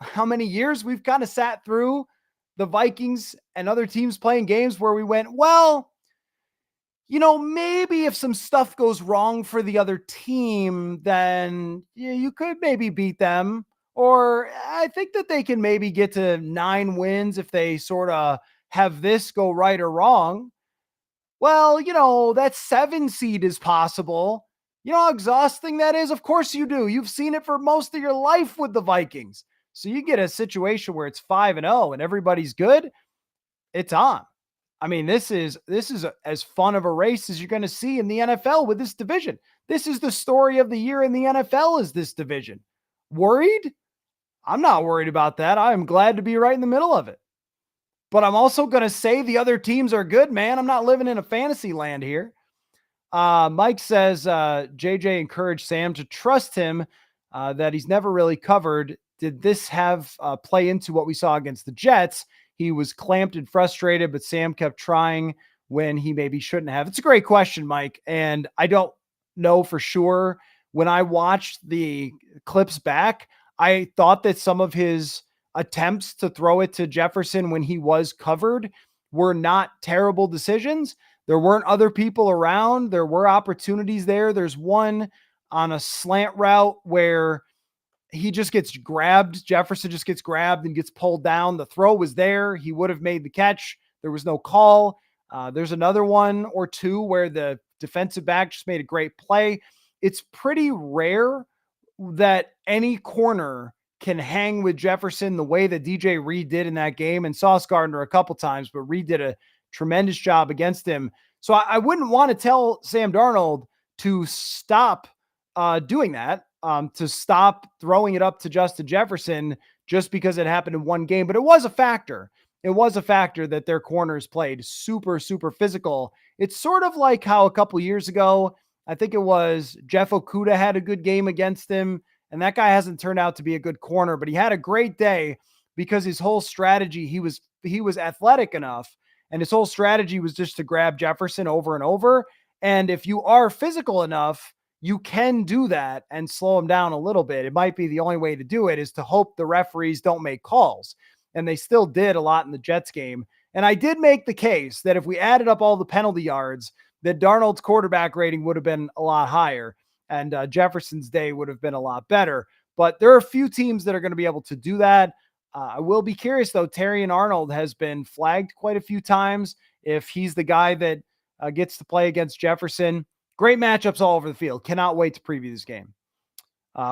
how many years we've kind of sat through the Vikings and other teams playing games where we went, well, maybe if some stuff goes wrong for the other team, then you could maybe beat them. Or I think that they can maybe get to 9 wins if they sort of have this go right or wrong. Well, that 7 seed is possible. You know how exhausting that is? Of course you do. You've seen it for most of your life with the Vikings. So you get a situation where it's 5-0 and everybody's good. It's on. I mean, this is as fun of a race as you're going to see in the NFL with this division. This is the story of the year in the NFL, is this division. Worried? I'm not worried about that. I'm glad to be right in the middle of it. But I'm also going to say the other teams are good, man. I'm not living in a fantasy land here. Mike says JJ encouraged Sam to trust him, that he's never really covered. Did this have play into what we saw against the Jets? He was clamped and frustrated, but Sam kept trying when he maybe shouldn't have. It's a great question, Mike. And I don't know for sure. When I watched the clips back, I thought that some of his attempts to throw it to Jefferson when he was covered were not terrible decisions. There weren't other people around. There were opportunities there. There's one on a slant route where he just gets grabbed. Jefferson just gets grabbed and gets pulled down. The throw was there. He would have made the catch. There was no call. There's another one or two where the defensive back just made a great play. It's pretty rare that any corner can hang with Jefferson the way that DJ Reed did in that game, and Sauce Gardner a couple times, but Reed did a tremendous job against him. So I wouldn't want to tell Sam Darnold to stop doing that, to stop throwing it up to Justin Jefferson just because it happened in one game. But it was a factor. It was a factor that their corners played super, super physical. It's sort of like how a couple years ago, I think it was Jeff Okudah had a good game against him, and that guy hasn't turned out to be a good corner, but he had a great day because his whole strategy, he was athletic enough, and his whole strategy was just to grab Jefferson over and over. And if you are physical enough, you can do that and slow them down a little bit. It might be the only way to do it is to hope the referees don't make calls. And they still did a lot in the Jets game. And I did make the case that if we added up all the penalty yards, that Darnold's quarterback rating would have been a lot higher and Jefferson's day would have been a lot better. But there are a few teams that are going to be able to do that. I will be curious, though. Terry and Arnold has been flagged quite a few times. If he's the guy that gets to play against Jefferson, great matchups all over the field. Cannot wait to preview this game.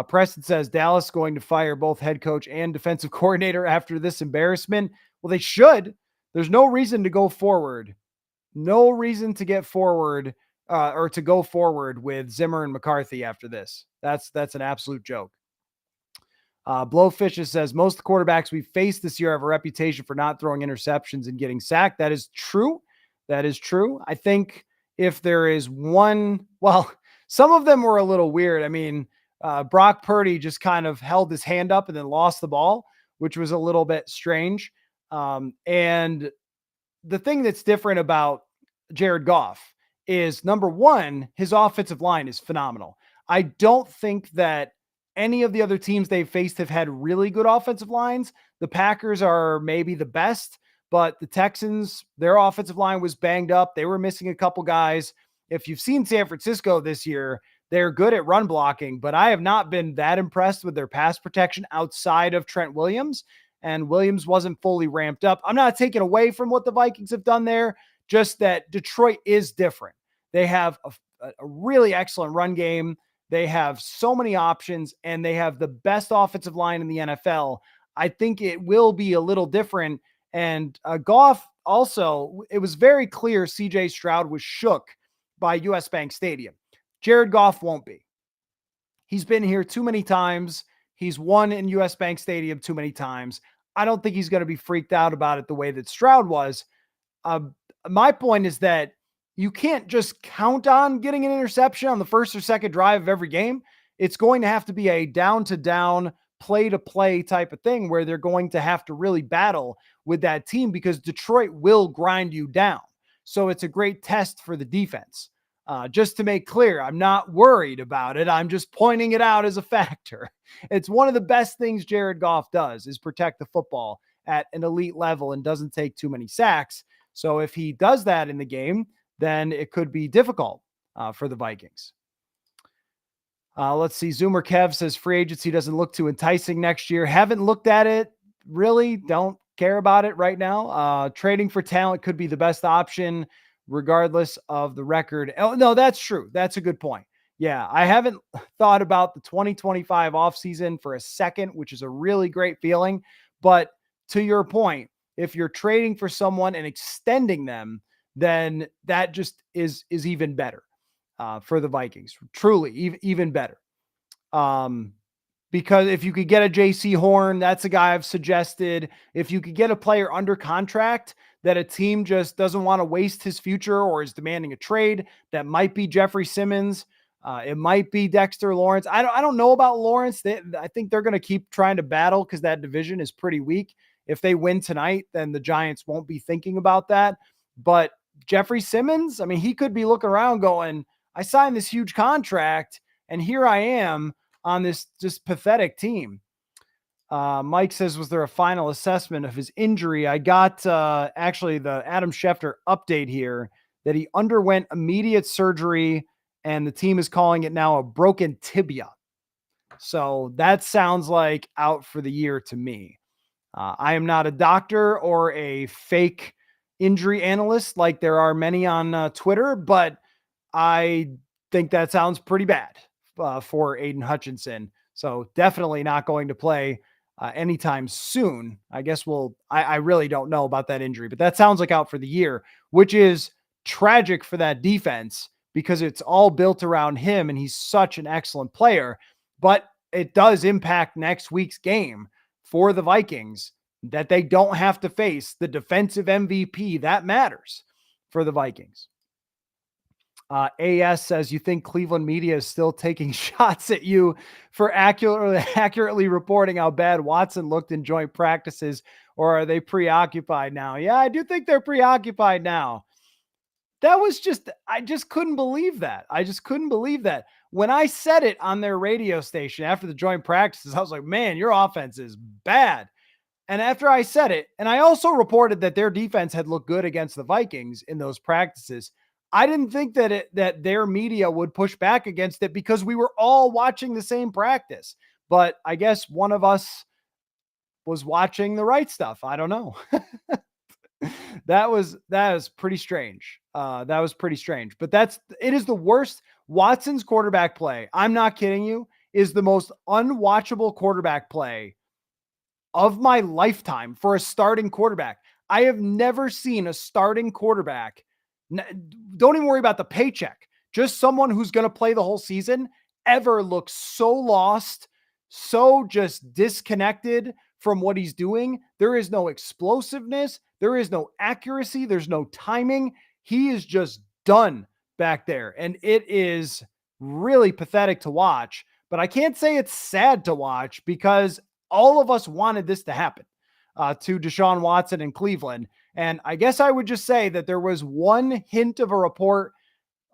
Preston says Dallas going to fire both head coach and defensive coordinator after this embarrassment. Well, they should. There's no reason to go forward. No reason to get forward or to go forward with Zimmer and McCarthy after this. That's an absolute joke. Blowfish says most of the quarterbacks we've faced this year have a reputation for not throwing interceptions and getting sacked. That is true. That is true. I think if there is one, well, some of them were a little weird. I mean, Brock Purdy just kind of held his hand up and then lost the ball, which was a little bit strange. And the thing that's different about Jared Goff is, number one, his offensive line is phenomenal. I don't think that any of the other teams they've faced have had really good offensive lines. The Packers are maybe the best, but the Texans, their offensive line was banged up. They were missing a couple guys. If you've seen San Francisco this year, they're good at run blocking, but I have not been that impressed with their pass protection outside of Trent Williams, and Williams wasn't fully ramped up. I'm not taking away from what the Vikings have done there, just that Detroit is different. They have a really excellent run game. They have so many options, and they have the best offensive line in the NFL. I think it will be a little different. And Goff also, it was very clear CJ Stroud was shook by US Bank Stadium. Jared Goff won't be. He's been here too many times. He's won in US Bank Stadium too many times. I don't think he's going to be freaked out about it the way that Stroud was. My point is that you can't just count on getting an interception on the first or second drive of every game. It's going to have to be a down-to-down, play-to-play type of thing where they're going to have to really battle with that team because Detroit will grind you down. So it's a great test for the defense. Just to make clear, I'm not worried about it. I'm just pointing it out as a factor. It's one of the best things Jared Goff does is protect the football at an elite level and doesn't take too many sacks. So if he does that in the game, then it could be difficult for the Vikings. Let's see. Zoomer Kev says free agency doesn't look too enticing next year. Haven't looked at it. Really don't care about it right now. Trading for talent could be the best option regardless of the record. Oh, no, that's true. That's a good point. Yeah, I haven't thought about the 2025 offseason for a second, which is a really great feeling. But to your point, if you're trading for someone and extending them, then that just is even better for the Vikings. Truly, even better. Because if you could get a JC Horn, that's a guy I've suggested. If you could get a player under contract that a team just doesn't want to waste his future or is demanding a trade, that might be Jeffrey Simmons. It might be Dexter Lawrence. I don't know about Lawrence. I think they're going to keep trying to battle because that division is pretty weak. If they win tonight, then the Giants won't be thinking about that. But Jeffrey Simmons, I mean, he could be looking around going, I signed this huge contract, and here I am on this just pathetic team. Mike says, was there a final assessment of his injury? I got actually the Adam Schefter update here that he underwent immediate surgery, and the team is calling it now a broken tibia. So that sounds like out for the year to me. I am not a doctor or a fake injury analyst like there are many on Twitter, but I think that sounds pretty bad for Aidan Hutchinson. So definitely not going to play anytime soon. I guess I really don't know about that injury, but that sounds like out for the year, which is tragic for that defense because it's all built around him and he's such an excellent player, but it does impact next week's game for the Vikings that they don't have to face the defensive MVP. That matters for the Vikings. AS says, you think Cleveland media is still taking shots at you for accurately reporting how bad Watson looked in joint practices, or are they preoccupied now? Yeah, I do think they're preoccupied now. That was I just couldn't believe that. I just couldn't believe that. when I said it on their radio station after the joint practices, I was like, man, your offense is bad. And after I said it, and I also reported that their defense had looked good against the Vikings in those practices, I didn't think that their media would push back against it because we were all watching the same practice. But I guess one of us was watching the right stuff. I don't know. That was pretty strange. That was pretty strange. But it is the worst. Watson's quarterback play, I'm not kidding you, is the most unwatchable quarterback play of my lifetime for a starting quarterback. I have never seen a starting quarterback. Don't even worry about the paycheck. Just someone who's going to play the whole season ever look so lost, so just disconnected from what he's doing. There is no explosiveness. There is no accuracy. There's no timing. He is just done back there. And it is really pathetic to watch, but I can't say it's sad to watch because all of us wanted this to happen to Deshaun Watson in Cleveland. And I guess I would just say that there was one hint of a report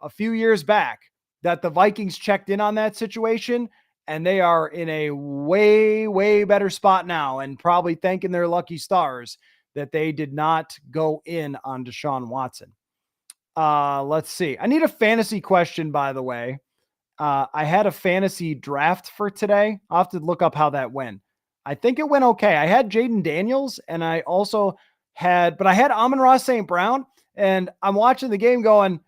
a few years back that the Vikings checked in on that situation, and they are in a way, way better spot now and probably thanking their lucky stars that they did not go in on Deshaun Watson. Let's see. I need a fantasy question, by the way. I had a fantasy draft for today. I'll have to look up how that went. I think it went okay. I had Jaden Daniels, and I also had Amon-Ra St. Brown, and I'm watching the game going,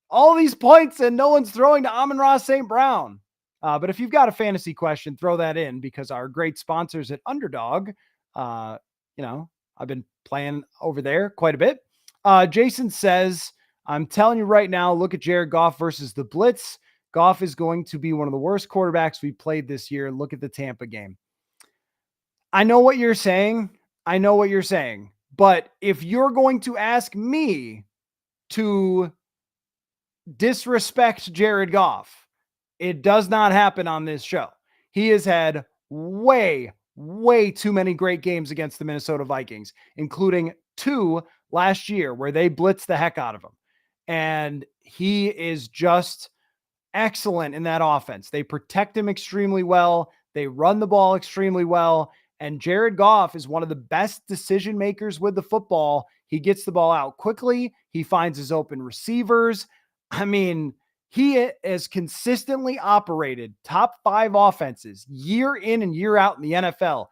all these points and no one's throwing to Amon-Ra St. Brown. But if you've got a fantasy question, throw that in because our great sponsors at Underdog, I've been playing over there quite a bit. Jason says, I'm telling you right now, look at Jared Goff versus the Blitz. Goff is going to be one of the worst quarterbacks we played this year. Look at the Tampa game. I know what you're saying. But if you're going to ask me to disrespect Jared Goff, it does not happen on this show. He has had way, way too many great games against the Minnesota Vikings, including 2 last year where they blitzed the heck out of him. And he is just excellent in that offense. They protect him extremely well. They run the ball extremely well. And Jared Goff is one of the best decision makers with the football. He gets the ball out quickly. He finds his open receivers. I mean, he has consistently operated top 5 offenses year in and year out in the NFL.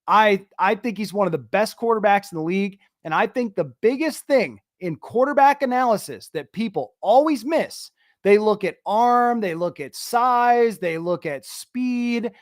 I think he's one of the best quarterbacks in the league. And I think the biggest thing in quarterback analysis that people always miss, they look at arm, they look at size, they look at speed,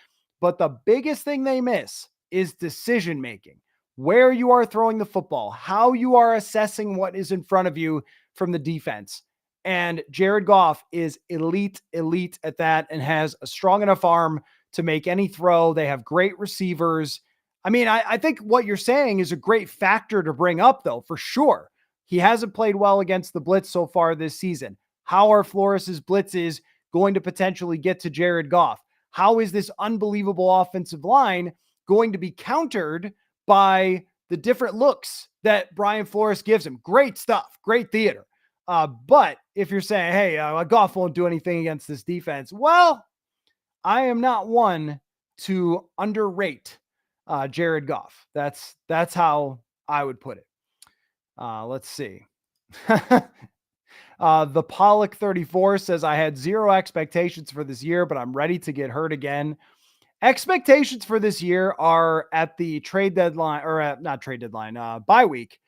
but the biggest thing they miss is decision making, where you are throwing the football, how you are assessing what is in front of you from the defense. And Jared Goff is elite at that and has a strong enough arm to make any throw. They have great receivers. I mean, I think what you're saying is a great factor to bring up, though, for sure. He hasn't played well against the blitz so far this season. How are Flores's blitzes going to potentially get to Jared Goff? How is this unbelievable offensive line going to be countered by the different looks that Brian Flores gives him? Great stuff, great theater. But if you're saying, hey, Goff won't do anything against this defense, well, I am not one to underrate Jared Goff. That's how I would put it. Let's see. The Pollock 34 says, I had 0 expectations for this year, but I'm ready to get hurt again. Expectations for this year are at the trade deadline, or not trade deadline, bye week.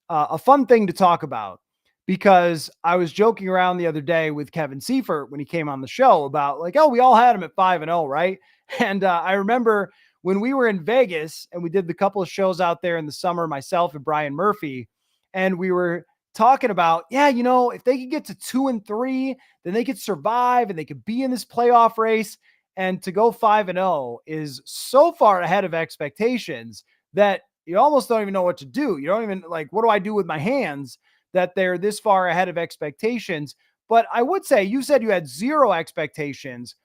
A fun thing to talk about, because I was joking around the other day with Kevin Seifert when he came on the show about like, oh, we all had him at 5-0, right? And I remember when we were in Vegas and we did the couple of shows out there in the summer, myself and Brian Murphy, and we were talking about, if they could get to 2-3, then they could survive and they could be in this playoff race. And to go 5-0 is so far ahead of expectations that you almost don't even know what to do. You don't even what do I do with my hands that they're this far ahead of expectations? But I would say, you said you had 0 expectations.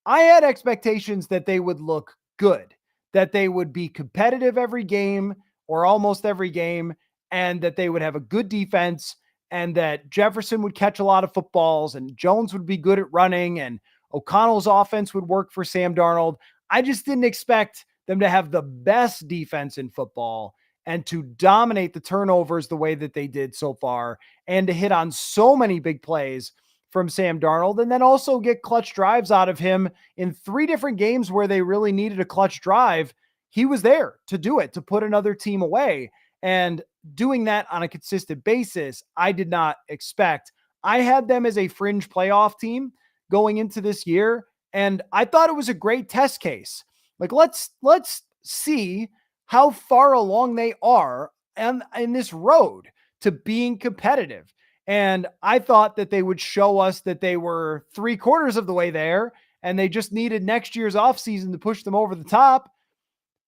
I had expectations that they would look good, that they would be competitive every game or almost every game, and that they would have a good defense, and that Jefferson would catch a lot of footballs and Jones would be good at running, and O'Connell's offense would work for Sam Darnold. I just didn't expect them to have the best defense in football and to dominate the turnovers the way that they did so far and to hit on so many big plays from Sam Darnold and then also get clutch drives out of him in 3 different games where they really needed a clutch drive. He was there to do it, to put another team away. And doing that on a consistent basis, I did not expect. I had them as a fringe playoff team going into this year, and I thought it was a great test case. Like, let's see how far along they are and in this road to being competitive. And I thought that they would show us that they were 3/4 of the way there and they just needed next year's offseason to push them over the top.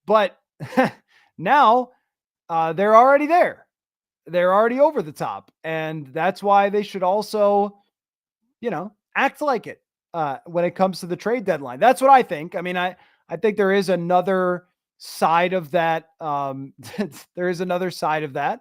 But now they're already there. They're already over the top. And that's why they should also, act like it when it comes to the trade deadline. That's what I think. I mean, I think there is another side of that. There is another side of that,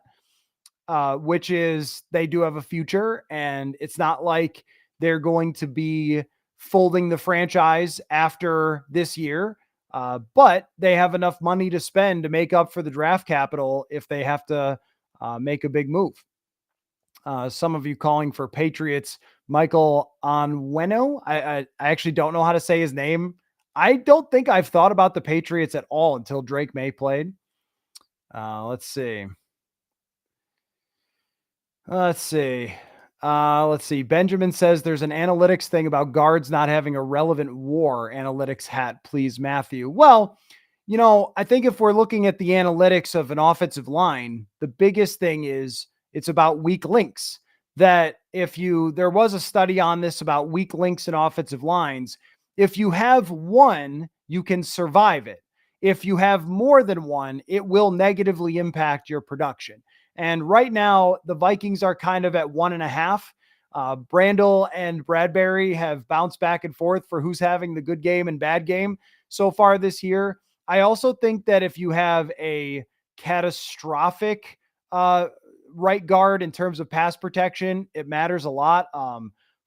which is they do have a future, and it's not like they're going to be folding the franchise after this year. But they have enough money to spend to make up for the draft capital if they have to make a big move. Some of you calling for Patriots, Michael Onwenu. I actually don't know how to say his name. I don't think I've thought about the Patriots at all until Drake May played. Let's see. Let's see. Benjamin says there's an analytics thing about guards not having a relevant war analytics hat. Please, Matthew. Well, I think if we're looking at the analytics of an offensive line, the biggest thing is it's about weak links. That there was a study on this about weak links in offensive lines. If you have one, you can survive it. If you have more than one, it will negatively impact your production. And right now, the Vikings are kind of at 1.5. Brandel and Bradbury have bounced back and forth for who's having the good game and bad game so far this year. I also think that if you have a catastrophic right guard in terms of pass protection, it matters a lot.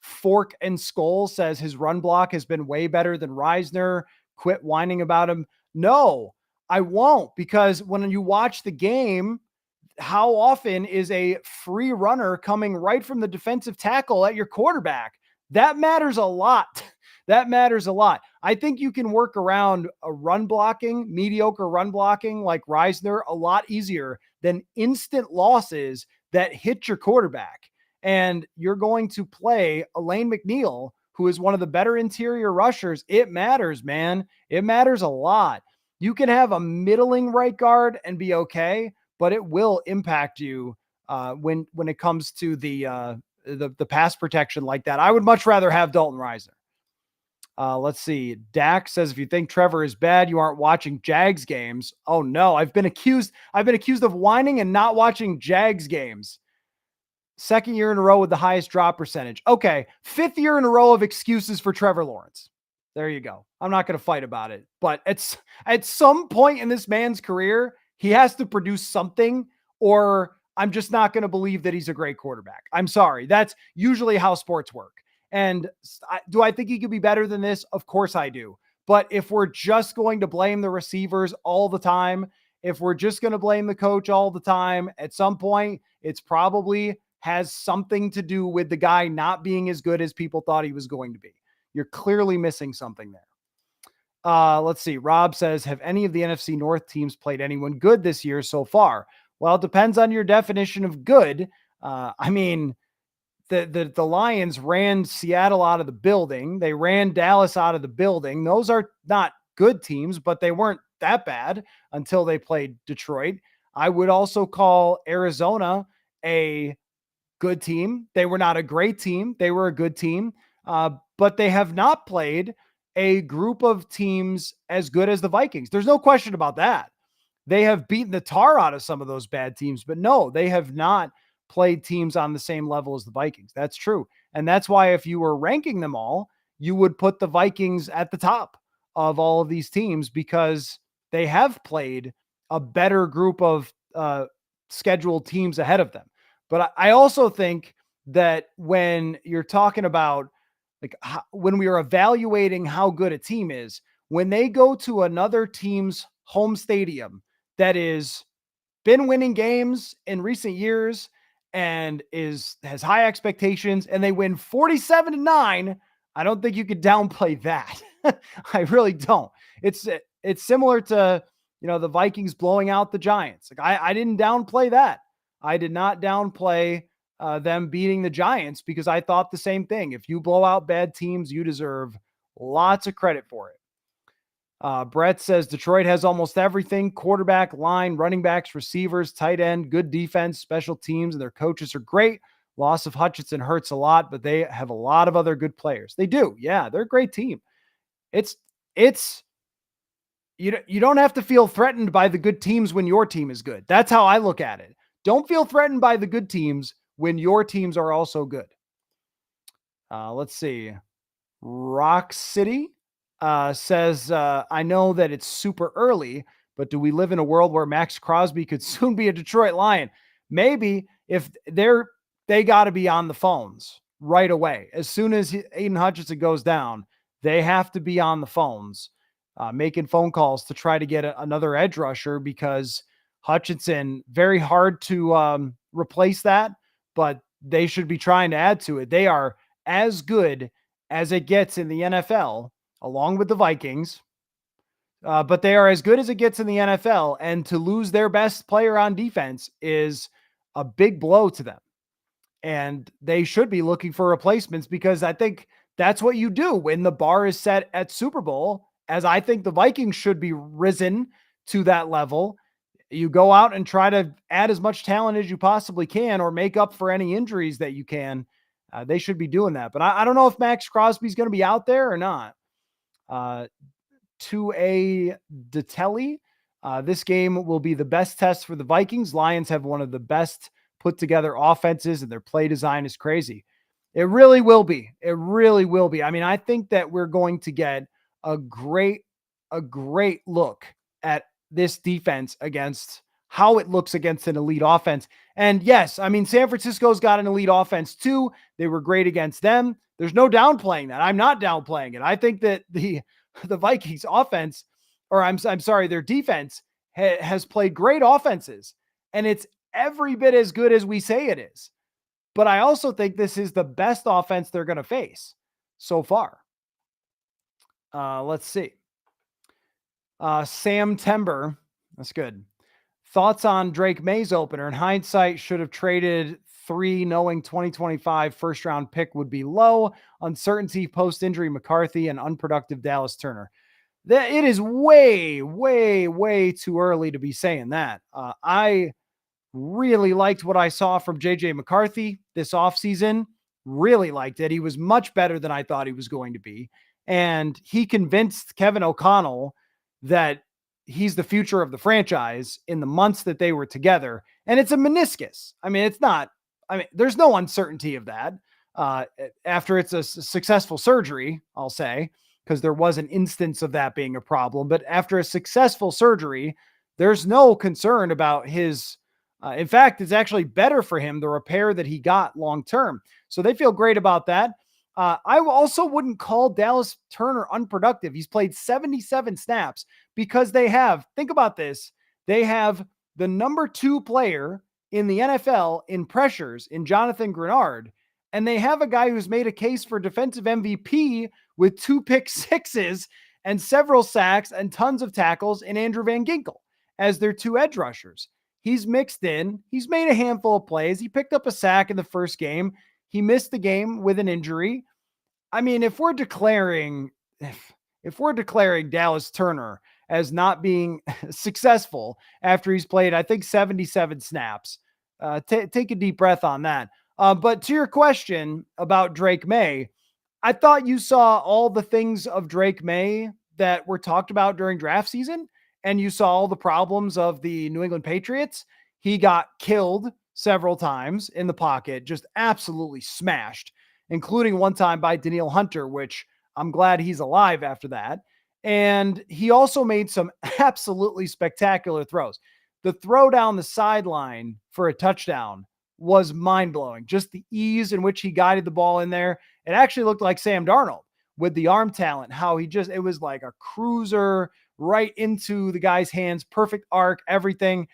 Fork and Skol says his run block has been way better than Reisner. Quit whining about him. No, I won't, because when you watch the game, how often is a free runner coming right from the defensive tackle at your quarterback? That matters a lot. That matters a lot. I think you can work around a mediocre run blocking like Reisner a lot easier than instant losses that hit your quarterback. And you're going to play Elaine McNeil, who is one of the better interior rushers. It matters, man. It matters a lot. You can have a middling right guard and be okay, but it will impact you when it comes to the pass protection like that. I would much rather have Dalton Reisner. Let's see. Dak says, if you think Trevor is bad, you aren't watching Jags games. Oh no, I've been accused of whining and not watching Jags games. Second year in a row with the highest drop percentage. Okay. 5th year in a row of excuses for Trevor Lawrence. There you go. I'm not going to fight about it, but at some point in this man's career, he has to produce something, or I'm just not going to believe that he's a great quarterback. I'm sorry. That's usually how sports work. And do I think he could be better than this? Of course I do. But if we're just going to blame the receivers all the time, if we're just going to blame the coach all the time, at some point, it's probably has something to do with the guy not being as good as people thought he was going to be. You're clearly missing something there. Let's see. Rob says, have any of the NFC North teams played anyone good this year so far? Well, it depends on your definition of good. I mean, the Lions ran Seattle out of the building. They ran Dallas out of the building. Those are not good teams, but they weren't that bad until they played Detroit. I would also call Arizona a good team. They were not a great team. They were a good team, but they have not played a group of teams as good as the Vikings. There's no question about that. They have beaten the tar out of some of those bad teams, but no, they have not played teams on the same level as the Vikings. That's true. And that's why if you were ranking them all, you would put the Vikings at the top of all of these teams because they have played a better group of scheduled teams ahead of them. But I also think that when you're talking about, when we are evaluating how good a team is, when they go to another team's home stadium that is been winning games in recent years and has high expectations, and they win 47-9, I don't think you could downplay that. I really don't. It's similar to, the Vikings blowing out the Giants. I didn't downplay that. I did not downplay them beating the Giants because I thought the same thing. If you blow out bad teams, you deserve lots of credit for it. Brett says Detroit has almost everything: quarterback, line, running backs, receivers, tight end, good defense, special teams, and their coaches are great. Loss of Hutchinson hurts a lot, but they have a lot of other good players. They do. Yeah, they're a great team. It's you don't have to feel threatened by the good teams when your team is good. That's how I look at it. Don't feel threatened by the good teams when your teams are also good. Let's see. Rock City says, I know that it's super early, but do we live in a world where Max Crosby could soon be a Detroit Lion? Maybe. If they got to be on the phones right away. As soon as Aidan Hutchinson goes down, they have to be on the phones, making phone calls to try to get another edge rusher, because Hutchinson, very hard to replace that, but they should be trying to add to it. They are as good as it gets in the NFL, along with the Vikings. But they are as good as it gets in the NFL, and to lose their best player on defense is a big blow to them. And they should be looking for replacements, because I think that's what you do when the bar is set at Super Bowl, as I think the Vikings should be risen to that level. You go out and try to add as much talent as you possibly can, or make up for any injuries that you can. They should be doing that. But I don't know if Max Crosby's going to be out there or not. To a Detelli, this game will be the best test for the Vikings. Lions have one of the best put together offenses, and their play design is crazy. It really will be. It really will be. I mean, I think that we're going to get a great look at this defense against how it looks against an elite offense. And yes, I mean, San Francisco's got an elite offense too. They were great against them. There's no downplaying that. I'm not downplaying it. I think that the Vikings offense, or I'm sorry, their defense has played great offenses, and it's every bit as good as we say it is. But I also think this is the best offense they're going to face so far. Let's see. Sam Tember. That's good. Thoughts on Drake May's opener? In hindsight, should have traded 3, knowing 2025 first round pick would be low. Uncertainty post-injury McCarthy and unproductive Dallas Turner. It is way, way, way too early to be saying that. I really liked what I saw from JJ McCarthy this offseason. Really liked it. He was much better than I thought he was going to be. And he convinced Kevin O'Connell that he's the future of the franchise in the months that they were together. And it's a meniscus. I mean, there's no uncertainty of that after it's a successful surgery, I'll say, because there was an instance of that being a problem. But after a successful surgery, there's no concern about his. In fact, it's actually better for him, the repair that he got long-term. So they feel great about that. I also wouldn't call Dallas Turner unproductive. He's played 77 snaps because think about this, they have the number 2 player in the NFL in pressures in Jonathan Grenard, and they have a guy who's made a case for defensive MVP with 2 pick sixes and several sacks and tons of tackles in Andrew Van Ginkel as their 2 edge rushers. He's mixed in. He's made a handful of plays. He picked up a sack in the first game. He missed the game with an injury. I mean, if we're declaring Dallas Turner as not being successful after he's played, I think 77 snaps, take a deep breath on that. But to your question about Drake May, I thought you saw all the things of Drake May that were talked about during draft season, and you saw all the problems of the New England Patriots. He got killed several times in the pocket, just absolutely smashed, including one time by Danielle Hunter, which I'm glad he's alive after that. And he also made some absolutely spectacular throws. The throw down the sideline for a touchdown was mind-blowing. Just the ease in which he guided the ball in there. It actually looked like Sam Darnold with the arm talent, how it was like a cruiser right into the guy's hands, perfect arc, everything.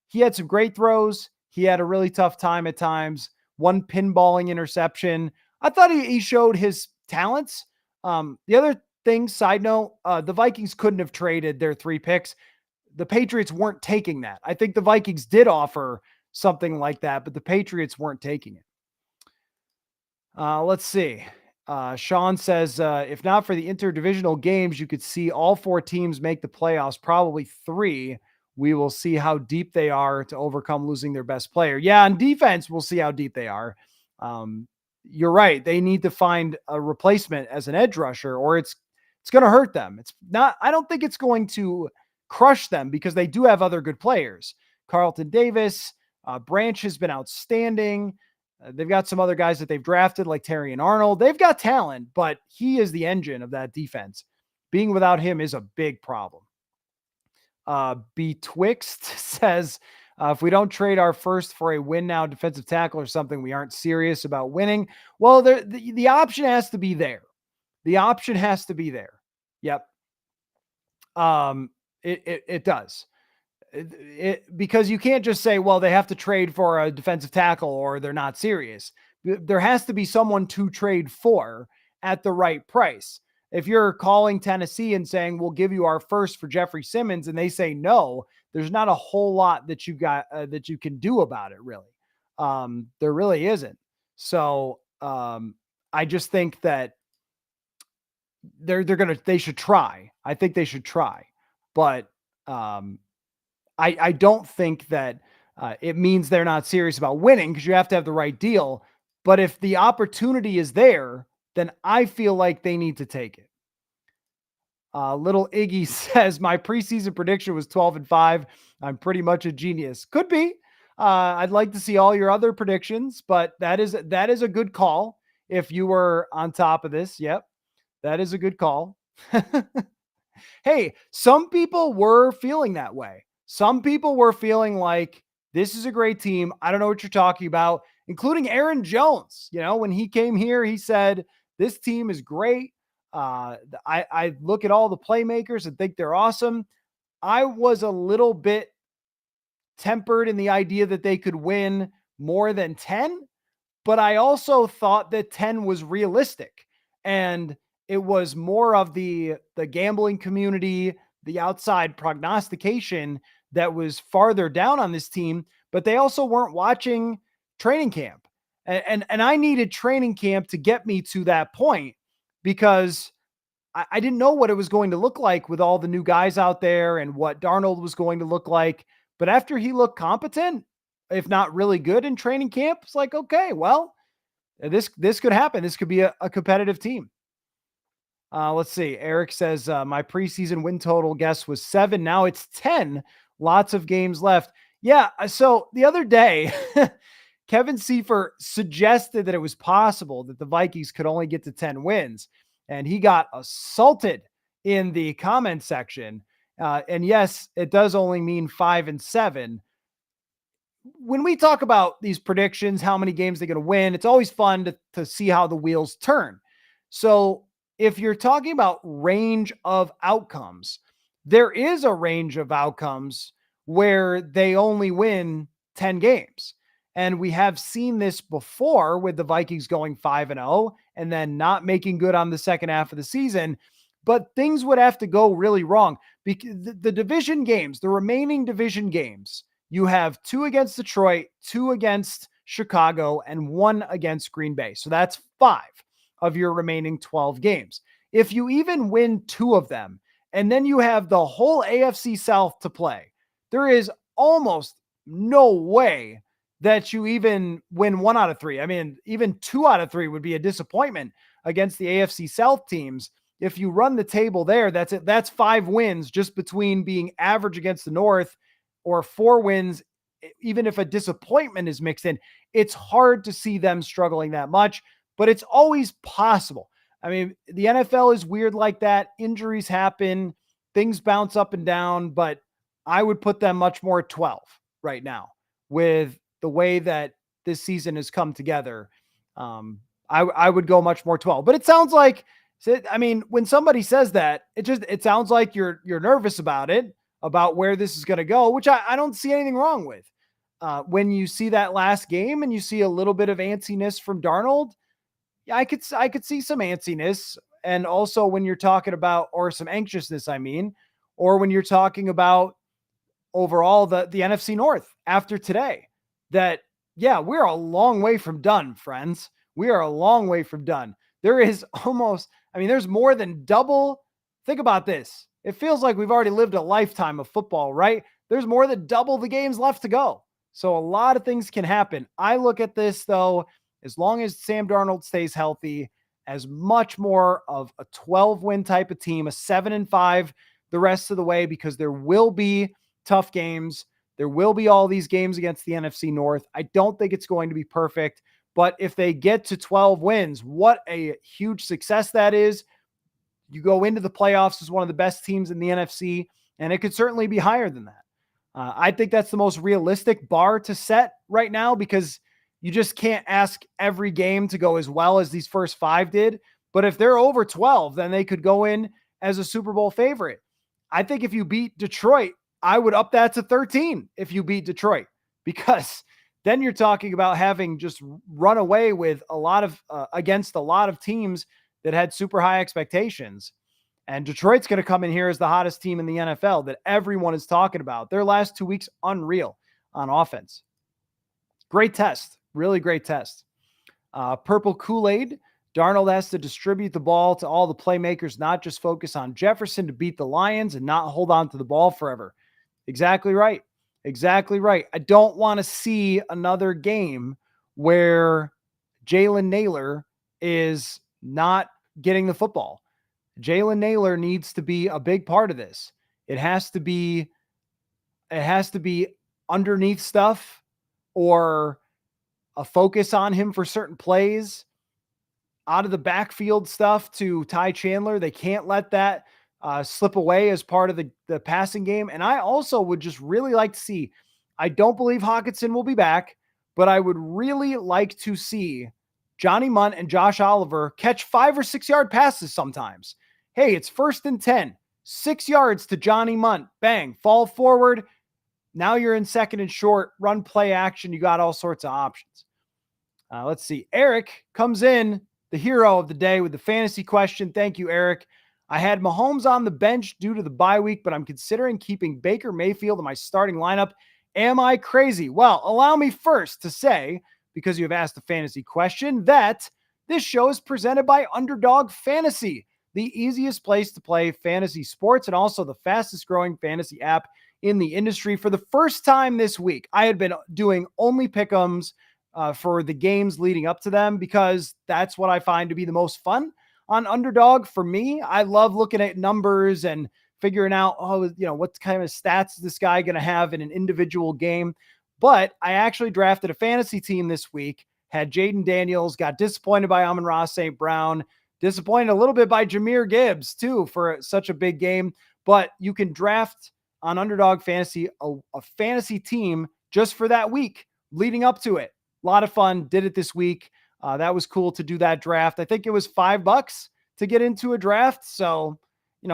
He had some great throws. He had a really tough time at times. One pinballing interception. I thought he showed his talents. The other thing, side note, the Vikings couldn't have traded their 3 picks. The Patriots weren't taking that. I think the Vikings did offer something like that, but the Patriots weren't taking it. Let's see. Sean says, if not for the interdivisional games, you could see all 4 teams make the playoffs, probably 3. We will see how deep they are to overcome losing their best player. Yeah, on defense, we'll see how deep they are. You're right. They need to find a replacement as an edge rusher, or it's going to hurt them. It's not. I don't think it's going to crush them because they do have other good players. Carlton Davis, Branch has been outstanding. They've got some other guys that they've drafted like Terry and Arnold. They've got talent, but he is the engine of that defense. Being without him is a big problem. Betwixt says, if we don't trade our first for a win now defensive tackle or something, we aren't serious about winning. Well, the option has to be there. The option has to be there. Yep. It does. Because you can't just say, well, they have to trade for a defensive tackle or they're not serious. There has to be someone to trade for at the right price. If you're calling Tennessee and saying, we'll give you our first for Jeffrey Simmons, and they say no, there's not a whole lot that you got that you can do about it, really. There really isn't. So I just think that they should try. I think they should try, but I don't think that it means they're not serious about winning because you have to have the right deal. But if the opportunity is there, then I feel like they need to take it. Little Iggy says, my preseason prediction was 12-5. I'm pretty much a genius. Could be. I'd like to see all your other predictions, but that is a good call. If you were on top of this, yep, that is a good call. Hey, some people were feeling that way. Some people were feeling like this is a great team. I don't know what you're talking about, including Aaron Jones. You know, when he came here, he said, this team is great. I look at all the playmakers and think they're awesome. I was a little bit tempered in the idea that they could win more than 10, but I also thought that 10 was realistic. And it was more of the gambling community, the outside prognostication that was farther down on this team, but they also weren't watching training camp. And I needed training camp to get me to that point because I didn't know what it was going to look like with all the new guys out there and what Darnold was going to look like. But after he looked competent, if not really good in training camp, it's like, okay, well, this could happen. This could be a competitive team. Let's see. Eric says, my preseason win total guess was 7. Now it's 10. Lots of games left. Yeah. So the other day, Kevin Seifert suggested that it was possible that the Vikings could only get to 10 wins. And he got assaulted in the comment section. And yes, it does only mean 5 and 7. When we talk about these predictions, how many games they're going to win, it's always fun to see how the wheels turn. So if you're talking about range of outcomes, there is a range of outcomes where they only win 10 games. And we have seen this before with the Vikings going 5-0 and then not making good on the second half of the season. But things would have to go really wrong because the division games, the remaining division games, you have 2 against Detroit, 2 against Chicago, and 1 against Green Bay. So that's 5 of your remaining 12 games. If you even win 2 of them, and then you have the whole AFC South to play, there is almost no way that you even win 1 out of 3. I mean, even 2 out of 3 would be a disappointment against the AFC South teams. If you run the table there, that's it. That's 5 wins just between being average against the North or 4 wins. Even if a disappointment is mixed in, it's hard to see them struggling that much, but it's always possible. I mean, the NFL is weird like that. Injuries happen, things bounce up and down, but I would put them much more at 12 right now with the way that this season has come together. I would go much more 12. But it sounds like, I mean, when somebody says that, it sounds like you're nervous about it, about where this is going to go, which I don't see anything wrong with. When you see that last game and you see a little bit of antsiness from Darnold, yeah, I could see some antsiness. And also when you're talking about, or some anxiousness, I mean, or when you're talking about overall the NFC North after today, that, yeah, we're a long way from done, friends. We are a long way from done. There is almost, I mean, there's more than double. Think about this. It feels like we've already lived a lifetime of football, right? There's more than double the games left to go. So a lot of things can happen. I look at this, though, as long as Sam Darnold stays healthy, as much more of a 12-win type of team, a 7-5 the rest of the way, because there will be tough games. There will be all these games against the NFC North. I don't think it's going to be perfect, but if they get to 12 wins, what a huge success that is. You go into the playoffs as one of the best teams in the NFC, and it could certainly be higher than that. I think that's the most realistic bar to set right now, because you just can't ask every game to go as well as these first 5 did. But if they're over 12, then they could go in as a Super Bowl favorite. I think if you beat Detroit, I would up that to 13 if you beat Detroit, because then you're talking about having just run away with a lot of against a lot of teams that had super high expectations. And Detroit's going to come in here as the hottest team in the NFL that everyone is talking about. Their last 2 weeks, unreal on offense. Great test. Really great test. Purple Kool-Aid. Darnold has to distribute the ball to all the playmakers, not just focus on Jefferson to beat the Lions and not hold on to the ball forever. Exactly right. Exactly right. I don't want to see another game where Jalen Nailor is not getting the football. Jalen Nailor needs to be a big part of this. It has to be underneath stuff, or a focus on him for certain plays, out of the backfield stuff to Ty Chandler. They can't let that slip away as part of the passing game. And I also would just really like to see, I don't believe Hutchinson will be back, but I would really like to see Johnny Munt and Josh Oliver catch 5 or 6 yard passes sometimes. Hey, it's 1st and 10, 6 yards to Johnny Munt, bang, fall forward. Now you're in 2nd and short, run play action. You got all sorts of options. Let's see. Eric comes in, the hero of the day, with the fantasy question. Thank you, Eric. I had Mahomes on the bench due to the bye week, but I'm considering keeping Baker Mayfield in my starting lineup. Am I crazy? Well, allow me first to say, because you have asked the fantasy question, that this show is presented by Underdog Fantasy, the easiest place to play fantasy sports and also the fastest growing fantasy app in the industry. For the first time this week, I had been doing only pick'ems for the games leading up to them, because that's what I find to be the most fun on Underdog. For me, I love looking at numbers and figuring out, what kind of stats is this guy going to have in an individual game. But I actually drafted a fantasy team this week, had Jaden Daniels, got disappointed by Amon-Ra St. Brown, disappointed a little bit by Jahmyr Gibbs too for such a big game. But you can draft on Underdog Fantasy a fantasy team just for that week leading up to it. A lot of fun. Did it this week. That was cool to do that draft. I think it was $5 to get into a draft. So,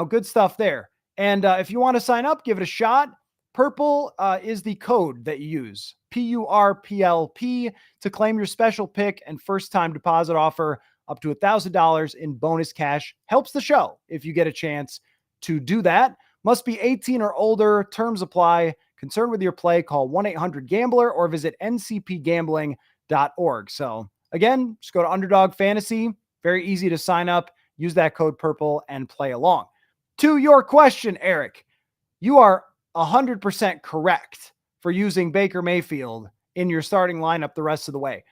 good stuff there. And if you want to sign up, give it a shot. Purple is the code that you use. PURPLP to claim your special pick and first-time deposit offer up to $1,000 in bonus cash. Helps the show if you get a chance to do that. Must be 18 or older. Terms apply. Concerned with your play, call 1-800-GAMBLER or visit ncpgambling.org. So again, just go to Underdog Fantasy. Very easy to sign up. Use that code PURPLE and play along. To your question, Eric, you are 100% correct for using Baker Mayfield in your starting lineup the rest of the way.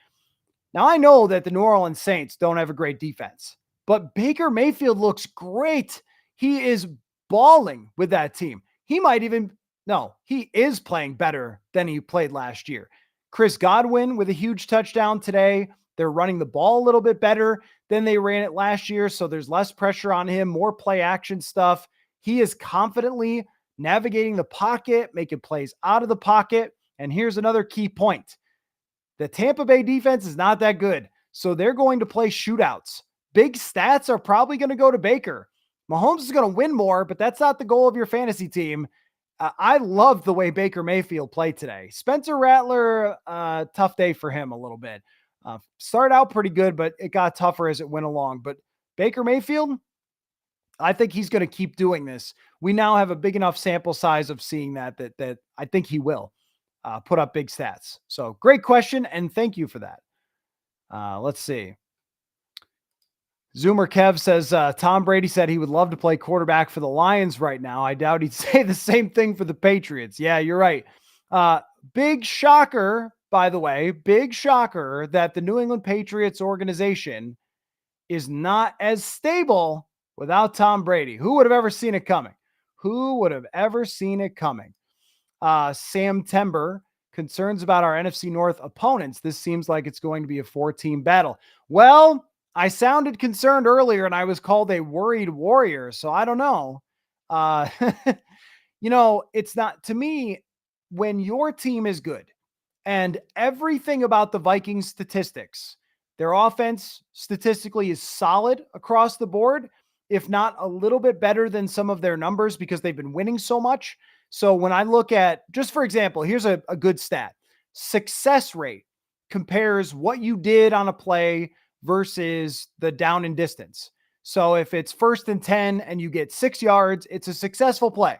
Now, I know that the New Orleans Saints don't have a great defense, but Baker Mayfield looks great. He is balling with that team. He is playing better than he played last year. Chris Godwin with a huge touchdown today. They're running the ball a little bit better than they ran it last year, so there's less pressure on him, more play action stuff. He is confidently navigating the pocket, making plays out of the pocket. And here's another key point. The Tampa Bay defense is not that good. So they're going to play shootouts. Big stats are probably going to go to Baker. Mahomes is going to win more, but that's not the goal of your fantasy team. I love the way Baker Mayfield played today. Spencer Rattler, tough day for him a little bit. Started out pretty good, but it got tougher as it went along. But Baker Mayfield, I think he's going to keep doing this. We now have a big enough sample size of seeing that I think he will put up big stats. So great question, and thank you for that. Let's see. Zoomer Kev says, Tom Brady said he would love to play quarterback for the Lions right now. I doubt he'd say the same thing for the Patriots. Yeah, you're right. Big shocker, by the way, big shocker that the New England Patriots organization is not as stable without Tom Brady. Who would have ever seen it coming? Who would have ever seen it coming? Sam Tember, concerns about our NFC North opponents. This seems like it's going to be a 4-team battle. Well, I sounded concerned earlier and I was called a worried warrior. So I don't know. It's not, to me, when your team is good and everything about the Vikings statistics, their offense statistically is solid across the board, if not a little bit better than some of their numbers because they've been winning so much. So when I look at, just for example, here's a good stat. Success rate compares what you did on a play versus the down and distance. So if it's 1st and 10 and you get 6 yards, it's a successful play.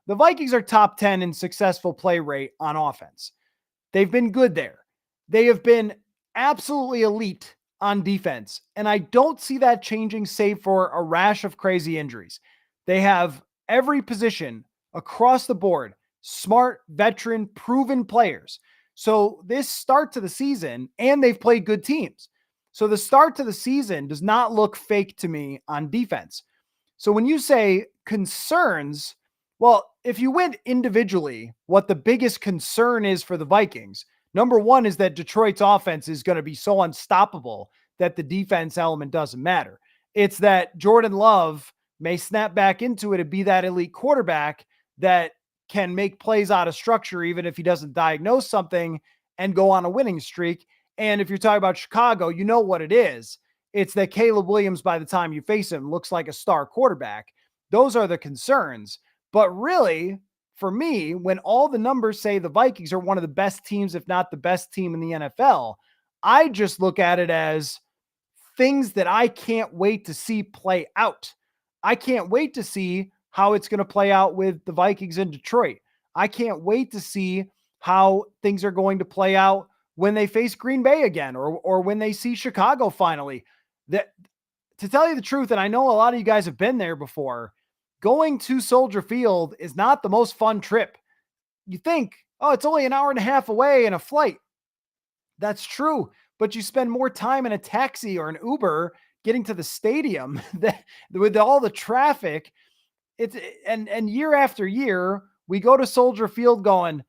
The Vikings are top 10 in successful play rate on offense. They've been good there. They have been absolutely elite on defense. And I don't see that changing save for a rash of crazy injuries. They have every position across the board, smart, veteran, proven players. So this start to the season, and they've played good teams. So the start to the season does not look fake to me on defense. So when you say concerns, well, if you went individually, what the biggest concern is for the Vikings, number one is that Detroit's offense is going to be so unstoppable that the defense element doesn't matter. It's that Jordan Love may snap back into it and be that elite quarterback that can make plays out of structure, even if he doesn't diagnose something and go on a winning streak. And if you're talking about Chicago, you know what it is. It's that Caleb Williams, by the time you face him, looks like a star quarterback. Those are the concerns. But really, for me, when all the numbers say the Vikings are one of the best teams, if not the best team in the NFL, I just look at it as things that I can't wait to see play out. I can't wait to see how it's going to play out with the Vikings in Detroit. I can't wait to see how things are going to play out when they face Green Bay again, or when they see Chicago finally. That, to tell you the truth, and I know a lot of you guys have been there before, going to Soldier Field is not the most fun trip. You think, oh, it's only an hour and a half away in a flight. That's true, but you spend more time in a taxi or an Uber getting to the stadium with all the traffic. And year after year, we go to Soldier Field going,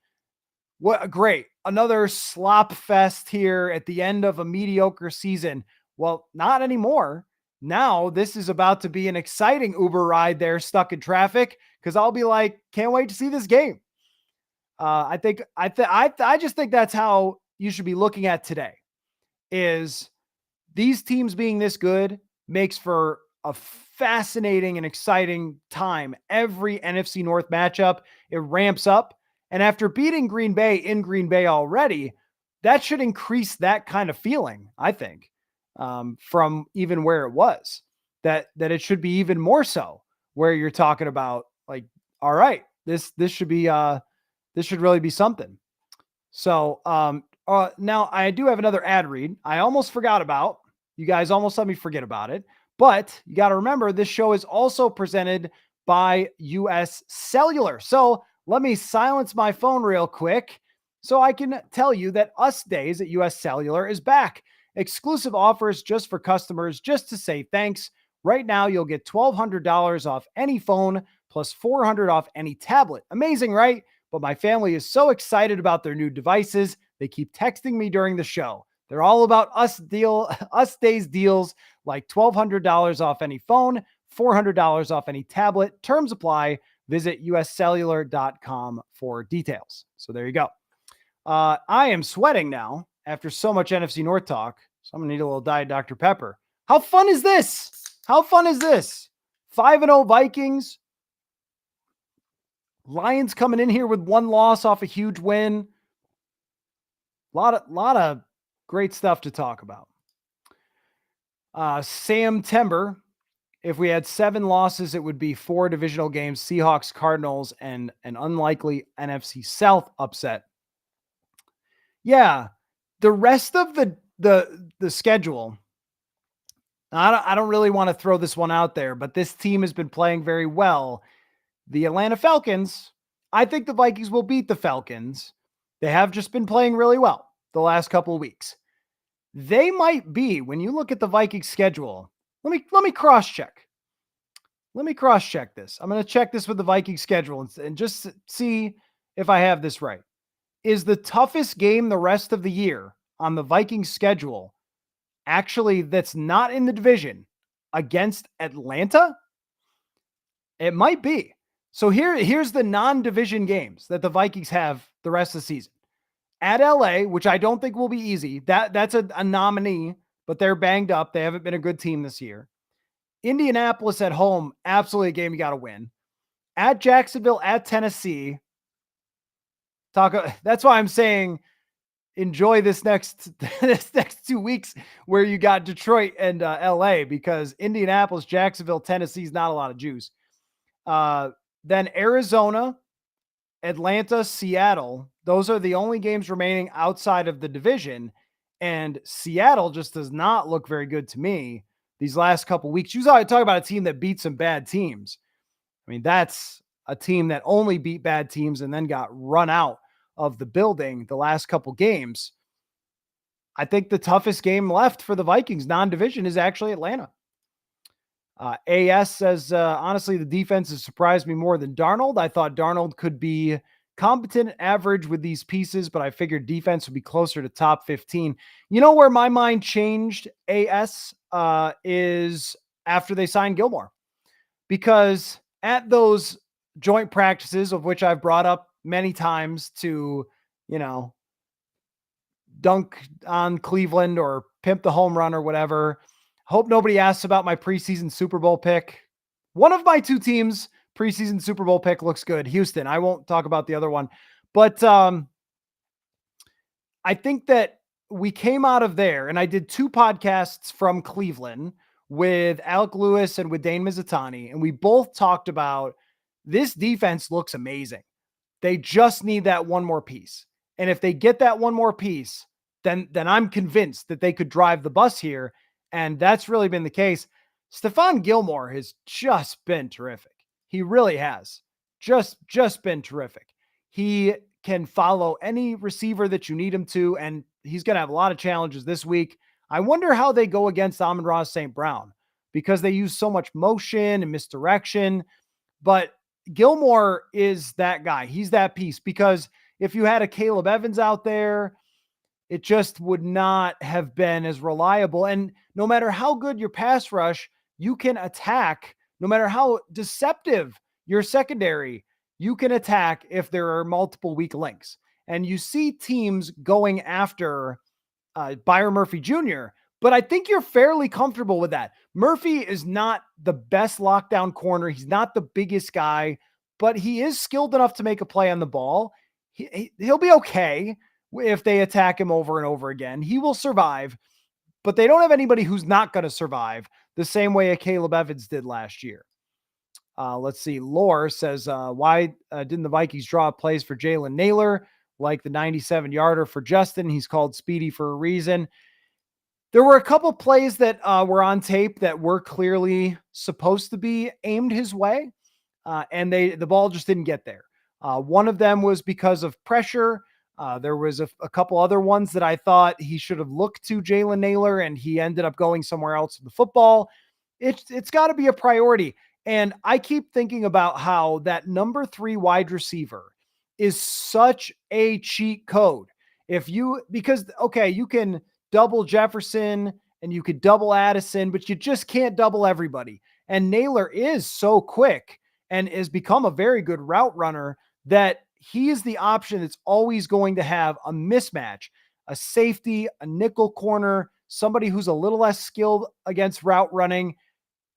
what great, another slop fest here at the end of a mediocre season. Well, not anymore. Now this is about to be an exciting Uber ride there, stuck in traffic, because I'll be like, can't wait to see this game. I just think that's how you should be looking at today. Is these teams being this good makes for a fascinating and exciting time. Every NFC North matchup, it ramps up. And after beating Green Bay in Green Bay already, that should increase that kind of feeling, I think, from even where it was, that it should be even more so, where you're talking about like, all right, this should be, this should really be something. So now I do have another ad read I almost forgot about. You guys almost let me forget about it. But you got to remember, this show is also presented by US Cellular. So let me silence my phone real quick so I can tell you that Us Days at US Cellular is back. Exclusive offers just for customers, just to say thanks. Right now, you'll get $1,200 off any phone plus $400 off any tablet. Amazing, right? But my family is so excited about their new devices, they keep texting me during the show. They're all about Us Days deals, like $1,200 off any phone, $400 off any tablet. Terms apply. Visit uscellular.com for details. So there you go. I am sweating now after so much NFC North talk. So I'm going to need a little Diet Dr. Pepper. How fun is this? How fun is this? 5-0 Vikings. Lions coming in here with one loss off a huge win. Lot of great stuff to talk about. Sam Timber, if we had 7 losses, it would be 4 divisional games, Seahawks, Cardinals, and an unlikely NFC South upset. Yeah, the rest of the schedule, I don't really want to throw this one out there, but this team has been playing very well. The Atlanta Falcons, I think the Vikings will beat the Falcons. They have just been playing really well the last couple of weeks. They might be, when you look at the Vikings schedule, let me cross-check. Let me cross-check this. I'm going to check this with the Vikings schedule and just see if I have this right. Is the toughest game the rest of the year on the Vikings schedule actually that's not in the division against Atlanta? It might be. So here's the non-division games that the Vikings have the rest of the season. At LA, which I don't think will be easy. That's a nominee, but they're banged up. They haven't been a good team this year. Indianapolis at home, absolutely a game you got to win. At Jacksonville, at Tennessee. That's why I'm saying enjoy this next 2 weeks where you got Detroit and LA, because Indianapolis, Jacksonville, Tennessee is not a lot of juice. Then Arizona, Atlanta, Seattle. Those are the only games remaining outside of the division. And Seattle just does not look very good to me these last couple weeks. You talk about a team that beat some bad teams. I mean, that's a team that only beat bad teams and then got run out of the building the last couple games. I think the toughest game left for the Vikings non-division is actually Atlanta. AS says, honestly, the defense has surprised me more than Darnold. I thought Darnold could be competent average with these pieces, but I figured defense would be closer to top 15. You know where my mind changed, AS, is after they signed Gilmore. Because at those joint practices, of which I've brought up many times to, dunk on Cleveland or pimp the home run or whatever. Hope nobody asks about my preseason Super Bowl pick. One of my 2 teams' preseason Super Bowl pick looks good. Houston. I won't talk about the other one. But I think that we came out of there, and I did 2 podcasts from Cleveland with Alec Lewis and with Dane Mizutani, and we both talked about this defense looks amazing. They just need that one more piece. And if they get that one more piece, then I'm convinced that they could drive the bus here. And that's really been the case. Stephon Gilmore has just been terrific. He really has. Just been terrific. He can follow any receiver that you need him to, and he's going to have a lot of challenges this week. I wonder how they go against Amon-Ra St. Brown, because they use so much motion and misdirection. But Gilmore is that guy. He's that piece, because if you had a Caleb Evans out there, it just would not have been as reliable. And no matter how good your pass rush, you can attack. No matter how deceptive your secondary, you can attack if there are multiple weak links. And you see teams going after Byron Murphy Jr., but I think you're fairly comfortable with that. Murphy is not the best lockdown corner. He's not the biggest guy, but he is skilled enough to make a play on the ball. He'll be okay if they attack him over and over again. He will survive, but they don't have anybody who's not going to survive the same way a Caleb Evans did last year. Let's see. Lore says, why didn't the Vikings draw up plays for Jalen Naylor, like the 97-yarder for Justin? He's called Speedy for a reason. There were a couple plays that were on tape that were clearly supposed to be aimed his way, and the ball just didn't get there. One of them was because of pressure. There was a couple other ones that I thought he should have looked to Jalen Naylor, and he ended up going somewhere else with the football. It's got to be a priority. And I keep thinking about how that number 3 wide receiver is such a cheat code. Because you can double Jefferson and you could double Addison, but you just can't double everybody. And Naylor is so quick and has become a very good route runner that he is the option that's always going to have a mismatch, a safety, a nickel corner, somebody who's a little less skilled against route running,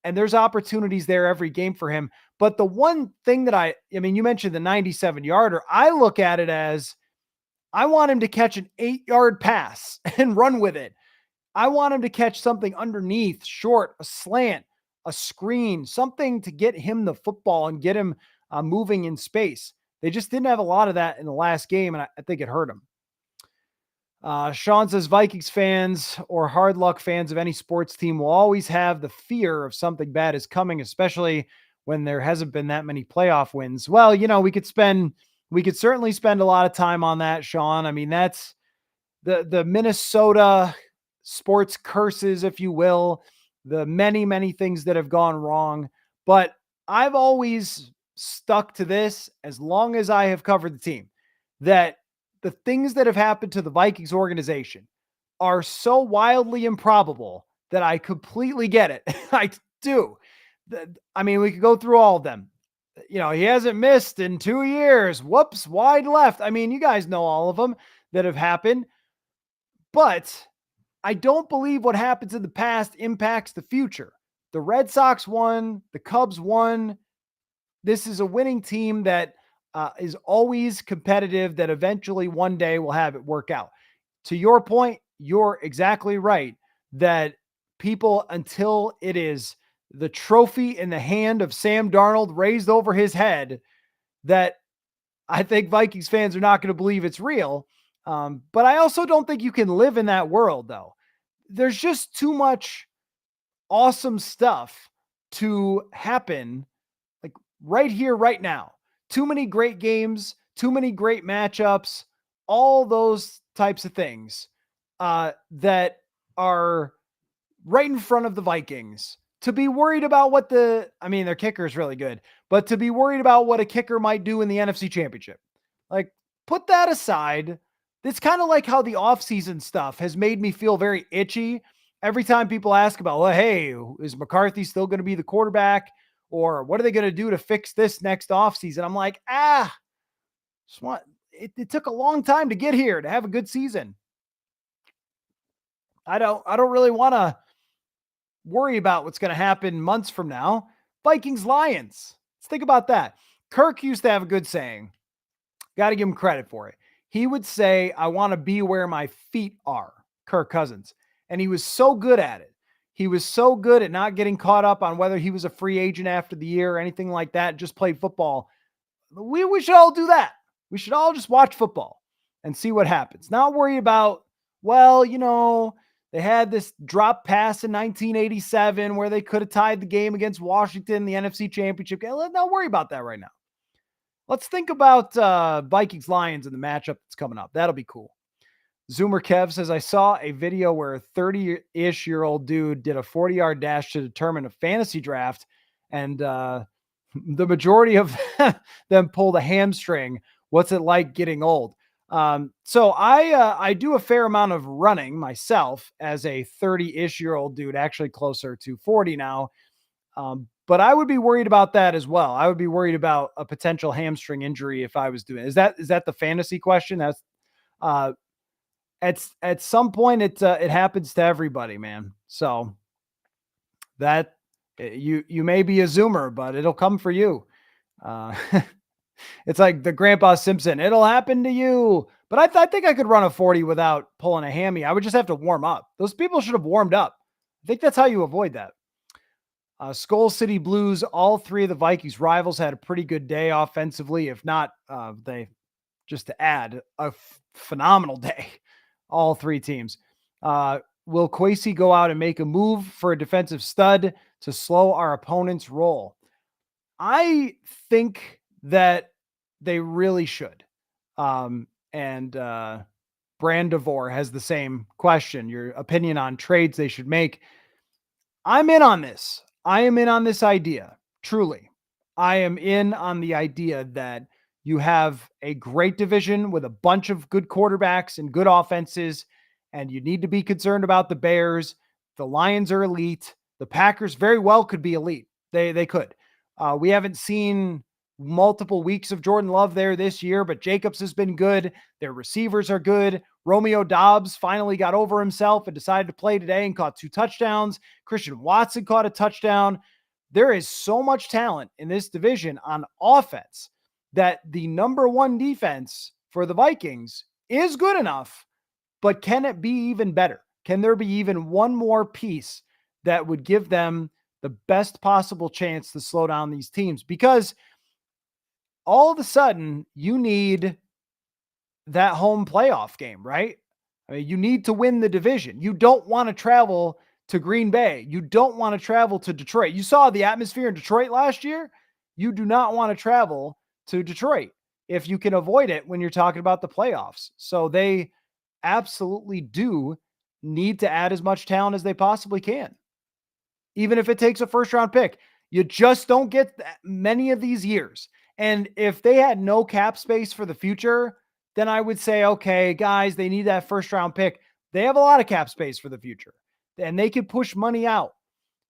and there's opportunities there every game for him. But the one thing that I mean, you mentioned the 97-yarder. I look at it as I want him to catch an 8-yard pass and run with it. I want him to catch something underneath, short, a slant, a screen, something to get him the football and get him moving in space. They just didn't have a lot of that in the last game, and I think it hurt him. Sean says Vikings fans or hard luck fans of any sports team will always have the fear of something bad is coming, especially when there hasn't been that many playoff wins. Well, we could certainly spend a lot of time on that, Sean. I mean, that's the Minnesota sports curses, if you will, the many, many things that have gone wrong. But I've always stuck to this as long as I have covered the team, that the things that have happened to the Vikings organization are so wildly improbable that I completely get it. I do. I mean, we could go through all of them. He hasn't missed in 2 years. Whoops, wide left. I mean, you guys know all of them that have happened. But I don't believe what happens in the past impacts the future. The Red Sox won. The Cubs won. This is a winning team that is always competitive, that eventually one day will have it work out. To your point, you're exactly right that people, until it is the trophy in the hand of Sam Darnold raised over his head, that I think Vikings fans are not going to believe it's real. But I also don't think you can live in that world, though. There's just too much awesome stuff to happen, like right here, right now. Too many great games, too many great matchups, all those types of things that are right in front of the Vikings. To be worried about their kicker is really good, but to be worried about what a kicker might do in the NFC Championship. Like, put that aside. It's kind of like how the offseason stuff has made me feel very itchy. Every time people ask about, well, hey, is McCarthy still going to be the quarterback? Or what are they going to do to fix this next offseason? I'm like, it took a long time to get here to have a good season. I don't really want to worry about what's going to happen months from now. Vikings-Lions. Let's think about that. Kirk used to have a good saying. Got to give him credit for it. He would say, I want to be where my feet are, Kirk Cousins. And he was so good at it. He was so good at not getting caught up on whether he was a free agent after the year or anything like that, just played football. We should all do that. We should all just watch football and see what happens. Not worry about, they had this drop pass in 1987 where they could have tied the game against Washington in the NFC Championship game. Let's not worry about that right now. Let's think about Vikings-Lions in the matchup that's coming up. That'll be cool. Zoomer Kev says, I saw a video where a 30-ish-year-old dude did a 40-yard dash to determine a fantasy draft, and the majority of them pulled a hamstring. What's it like getting old? So I do a fair amount of running myself as a 30-ish-year-old dude, actually closer to 40 now. But I would be worried about that as well. I would be worried about a potential hamstring injury if I was doing it. Is that the fantasy question? That's at some point it happens to everybody, man. So that you may be a Zoomer, but it'll come for you. It's like the Grandpa Simpson. It'll happen to you. But I think I could run a 40 without pulling a hammy. I would just have to warm up. Those people should have warmed up. I think that's how you avoid that. Skol City Blues, all three of the Vikings rivals had a pretty good day offensively. If not, they just to add a phenomenal day. All three teams. Will Kwesi go out and make a move for a defensive stud to slow our opponent's roll? I think that they really should. And Brandivore has the same question. Your opinion on trades they should make. I'm in on this. I am in on this idea. Truly. I am in on the idea that you have a great division with a bunch of good quarterbacks and good offenses, and you need to be concerned about the Bears. The Lions are elite. The Packers very well could be elite. They could. We haven't seen multiple weeks of Jordan Love there this year, but Jacobs has been good. Their receivers are good. Romeo Doubs finally got over himself and decided to play today and caught 2 touchdowns. Christian Watson caught a touchdown. There is so much talent in this division on offense that the number 1 defense for the Vikings is good enough, but can it be even better? Can there be even one more piece that would give them the best possible chance to slow down these teams? Because all of a sudden you need that home playoff game, right? I mean, you need to win the division. You don't want to travel to Green Bay. You don't want to travel to Detroit. You saw the atmosphere in Detroit last year. You do not want to travel to Detroit if you can avoid it when you're talking about the playoffs. So they absolutely do need to add as much talent as they possibly can, even if it takes a first round pick. You just don't get that many of these years. And if they had no cap space for the future, then I would say, okay, guys, they need that first round pick. They have a lot of cap space for the future and they could push money out.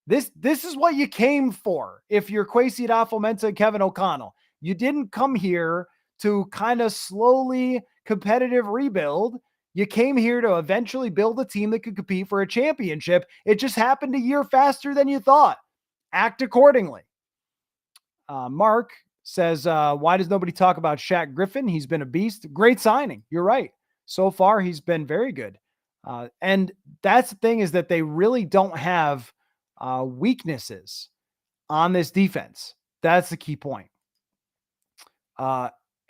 This is what you came for. If you're Kwesi Adofo-Mensah and Kevin O'Connell, you didn't come here to kind of slowly competitive rebuild. You came here to eventually build a team that could compete for a championship. It just happened a year faster than you thought. Act accordingly. Mark says, why does nobody talk about Shaq Griffin? He's been a beast. Great signing. You're right. So far, he's been very good. And that's the thing, is that they really don't have weaknesses on this defense. That's the key point.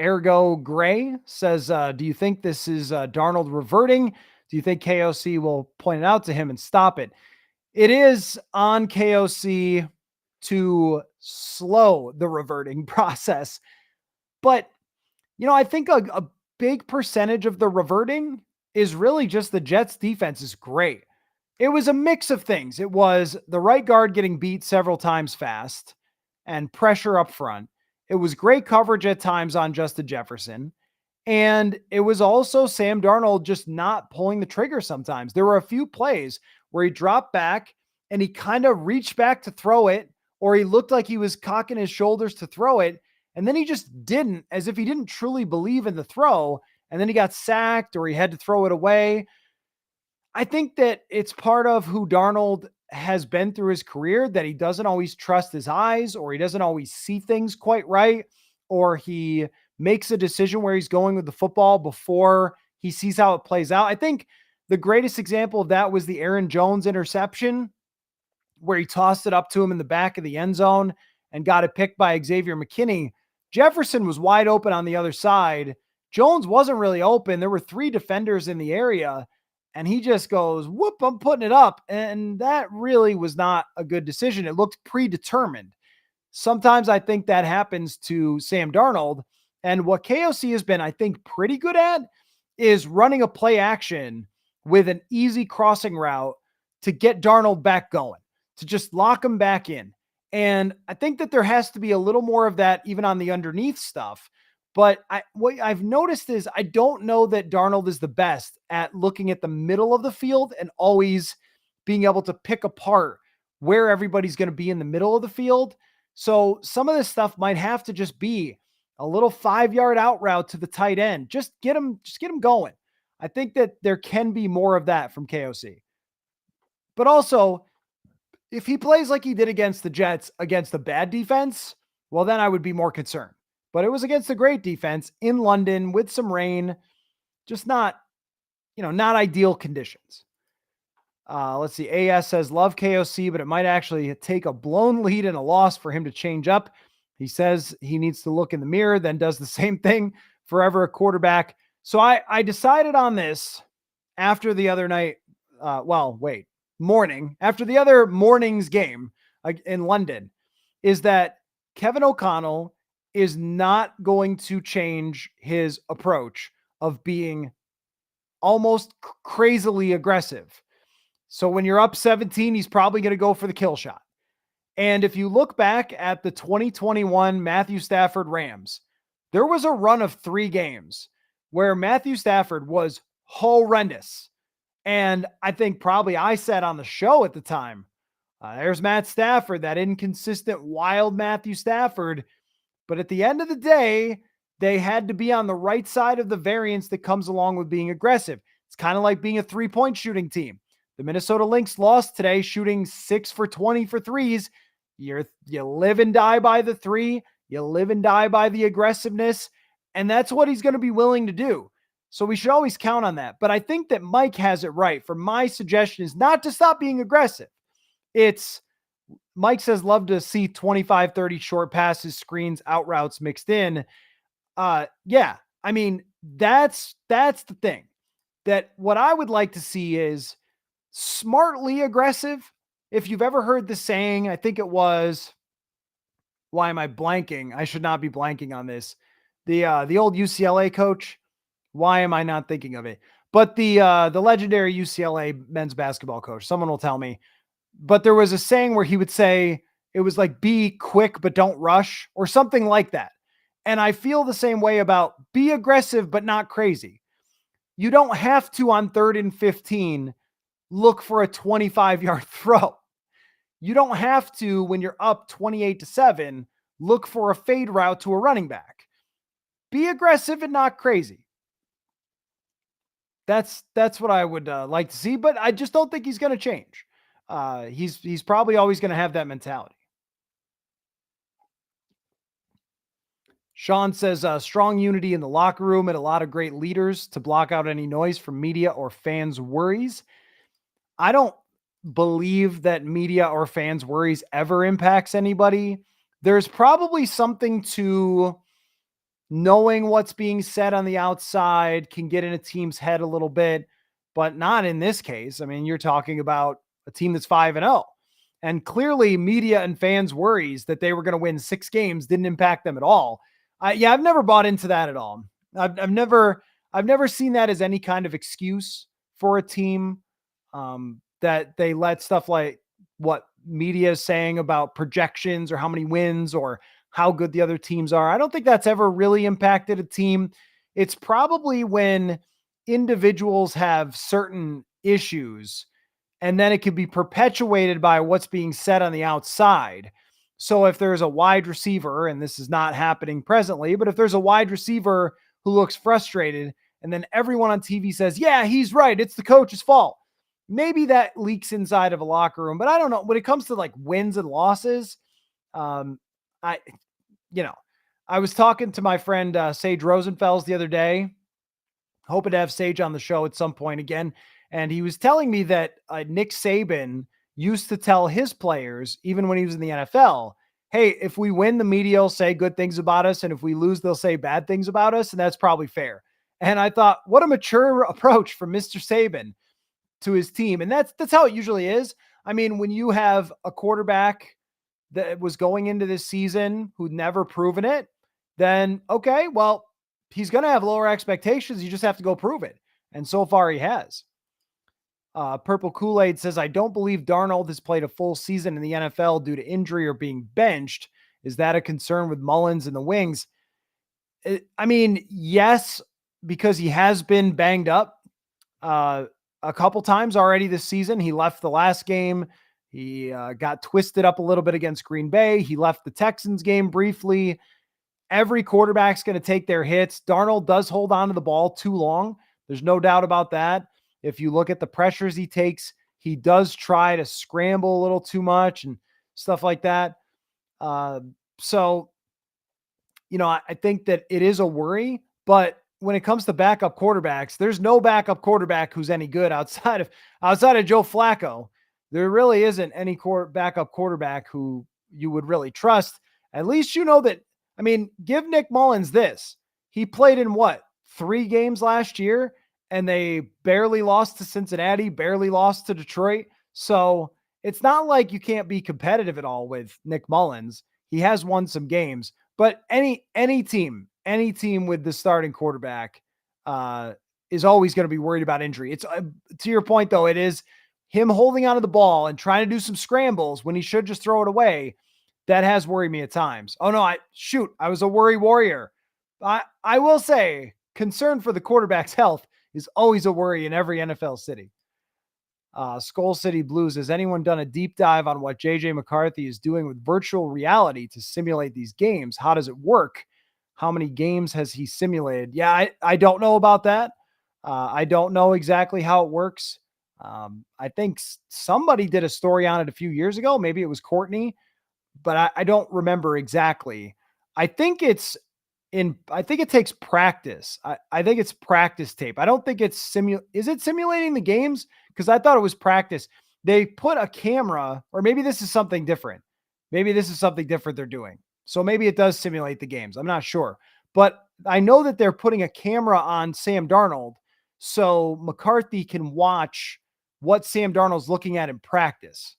Ergo Gray says, do you think this is Darnold reverting? Do you think KOC will point it out to him and stop it? It is on KOC to slow the reverting process. But, I think a big percentage of the reverting is really just the Jets defense is great. It was a mix of things. It was the right guard getting beat several times fast and pressure up front. It was great coverage at times on Justin Jefferson. And it was also Sam Darnold just not pulling the trigger sometimes. There were a few plays where he dropped back and he kind of reached back to throw it, or he looked like he was cocking his shoulders to throw it, and then he just didn't, as if he didn't truly believe in the throw, and then he got sacked or he had to throw it away. I think that it's part of who Darnold has been through his career, that he doesn't always trust his eyes, or he doesn't always see things quite right, or he makes a decision where he's going with the football before he sees how it plays out. I think the greatest example of that was the Aaron Jones interception, where he tossed it up to him in the back of the end zone and got it picked by Xavier McKinney. Jefferson was wide open on the other side. Jones wasn't really open. There were 3 defenders in the area, and he just goes, whoop, I'm putting it up. And that really was not a good decision. It looked predetermined. Sometimes I think that happens to Sam Darnold. And what KOC has been, I think, pretty good at is running a play action with an easy crossing route to get Darnold back going, to just lock him back in. And I think that there has to be a little more of that even on the underneath stuff. But what I've noticed is I don't know that Darnold is the best at looking at the middle of the field and always being able to pick apart where everybody's going to be in the middle of the field. So some of this stuff might have to just be a little 5-yard out route to the tight end. Just get him going. I think that there can be more of that from KOC. But also, if he plays like he did against the Jets, against the bad defense, well, then I would be more concerned. But it was against a great defense in London with some rain, just not ideal conditions. Let's see. AS says, love KOC, but it might actually take a blown lead and a loss for him to change up. He says he needs to look in the mirror, then does the same thing, forever a quarterback. So I decided on this after the other night. Morning, after the other morning's game in London, is that Kevin O'Connell is not going to change his approach of being almost crazily aggressive. So when you're up 17, he's probably going to go for the kill shot. And if you look back at the 2021 Matthew Stafford Rams, there was a run of 3 games where Matthew Stafford was horrendous. And I think probably I said on the show at the time, there's Matt Stafford, that inconsistent, wild Matthew Stafford. But at the end of the day, they had to be on the right side of the variance that comes along with being aggressive. It's kind of like being a 3-point shooting team. The Minnesota Lynx lost today, shooting 6 for 20 for threes. You live and die by the three. You live and die by the aggressiveness. And that's what he's going to be willing to do. So we should always count on that. But I think that Mike has it right. For my suggestion is not to stop being aggressive. It's Mike says, love to see 25, 30 short passes, screens, out routes mixed in. Yeah, I mean, that's the thing. That what I would like to see is smartly aggressive. If you've ever heard the saying, I think it was, why am I blanking? I should not be blanking on this. The old UCLA coach. Why am I not thinking of it? But the legendary UCLA men's basketball coach. Someone will tell me. But there was a saying where he would say it was like, be quick, but don't rush, or something like that. And I feel the same way about be aggressive, but not crazy. You don't have to, on 3rd and 15, look for a 25-yard throw. You don't have to, when you're up 28-7, look for a fade route to a running back. Be aggressive and not crazy. That's what I would like to see, but I just don't think he's going to change. He's probably always going to have that mentality. Sean says, strong unity in the locker room and a lot of great leaders to block out any noise from media or fans' worries. I don't believe that media or fans' worries ever impacts anybody. There's probably something to knowing what's being said on the outside can get in a team's head a little bit, but not in this case. I mean, you're talking about a team that's 5-0. And clearly media and fans' worries that they were going to win 6 games didn't impact them at all. I've never bought into that at all. I've never seen that as any kind of excuse for a team, that they let stuff like what media is saying about projections or how many wins or how good the other teams are. I don't think that's ever really impacted a team. It's probably when individuals have certain issues and then it can be perpetuated by what's being said on the outside. So if there's a wide receiver, and this is not happening presently, but if there's a wide receiver who looks frustrated and then everyone on TV says, yeah, he's right, it's the coach's fault. Maybe that leaks inside of a locker room, but I don't know. When it comes to like wins and losses, I was talking to my friend Sage Rosenfels the other day, hoping to have Sage on the show at some point again. And he was telling me that Nick Saban used to tell his players, even when he was in the NFL, hey, if we win, the media will say good things about us. And if we lose, they'll say bad things about us. And that's probably fair. And I thought, what a mature approach from Mr. Saban to his team. And that's how it usually is. I mean, when you have a quarterback that was going into this season who'd never proven it, then okay, well, he's going to have lower expectations. You just have to go prove it. And so far he has. Purple Kool-Aid says, I don't believe Darnold has played a full season in the NFL due to injury or being benched. Is that a concern with Mullins and the Wings? I mean, yes, because he has been banged up a couple times already this season. He left the last game. He got twisted up a little bit against Green Bay. He left the Texans game briefly. Every quarterback's going to take their hits. Darnold does hold on to the ball too long. There's no doubt about that. If you look at the pressures he takes, he does try to scramble a little too much and stuff like that. So, I think that it is a worry, but when it comes to backup quarterbacks, there's no backup quarterback who's any good outside of Joe Flacco. There really isn't any backup quarterback who you would really trust. At least you know that. I mean, give Nick Mullins this. He played in 3 games last year, and they barely lost to Cincinnati, barely lost to Detroit. So it's not like you can't be competitive at all with Nick Mullins. He has won some games, but any team with the starting quarterback is always going to be worried about injury. It's to your point though, it is him holding onto the ball and trying to do some scrambles when he should just throw it away. That has worried me at times. Oh no, I was a worry warrior. I will say concern for the quarterback's health is always a worry in every NFL city. Skol City Blues, has anyone done a deep dive on what JJ McCarthy is doing with virtual reality to simulate these games? How does it work? How many games has he simulated? Yeah, I don't know about that. I don't know exactly how it works. I think somebody did a story on it a few years ago. Maybe it was Courtney, but I don't remember exactly. I think it's I think it takes practice. I think it's practice tape. I don't think it's is it simulating the games? Because I thought it was practice. They put a camera, or maybe this is something different. Maybe this is something different they're doing. So maybe it does simulate the games. I'm not sure. But I know that they're putting a camera on Sam Darnold so McCarthy can watch what Sam Darnold's looking at in practice.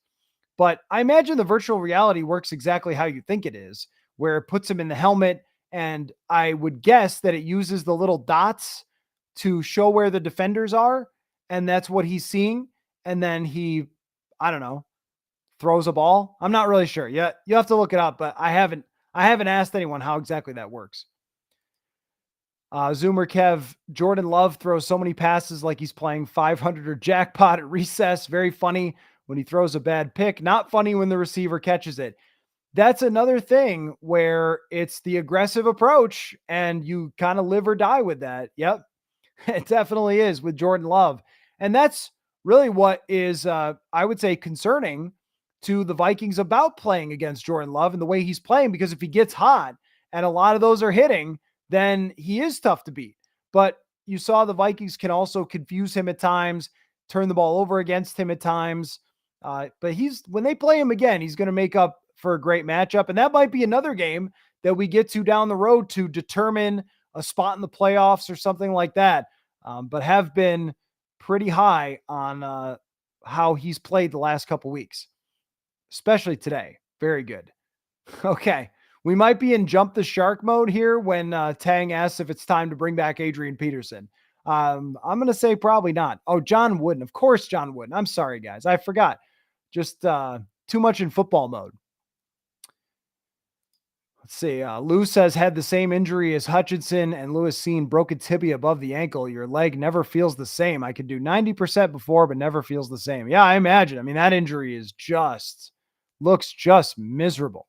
But I imagine the virtual reality works exactly how you think it is, where it puts him in the helmet. And I would guess that it uses the little dots to show where the defenders are. And that's what he's seeing. And then he, I don't know, throws a ball. I'm not really sure. Yeah, you have to look it up, but I haven't asked anyone how exactly that works. Zoomer Kev, Jordan Love throws so many passes like he's playing 500 or jackpot at recess. Very funny when he throws a bad pick. Not funny when the receiver catches it. That's another thing where it's the aggressive approach and you kind of live or die with that. Yep. It definitely is with Jordan Love. And that's really what is, I would say, concerning to the Vikings about playing against Jordan Love and the way he's playing, because if he gets hot and a lot of those are hitting, then he is tough to beat. But you saw the Vikings can also confuse him at times, turn the ball over against him at times. But when they play him again, he's going to make up for a great matchup. And that might be another game that we get to down the road to determine a spot in the playoffs or something like that. But have been pretty high on how he's played the last couple weeks, especially today. Very good. Okay. We might be in jump the shark mode here when Tang asks if it's time to bring back Adrian Peterson. I'm going to say probably not. Oh, John Wooden. Of course, John Wooden. I'm sorry, guys. I forgot. Just too much in football mode. Let's see. Lou says, had the same injury as Hutchinson and Lewis seen broken tibia above the ankle. Your leg never feels the same. I could do 90% before, but never feels the same. Yeah, I imagine. I mean, that injury is looks just miserable.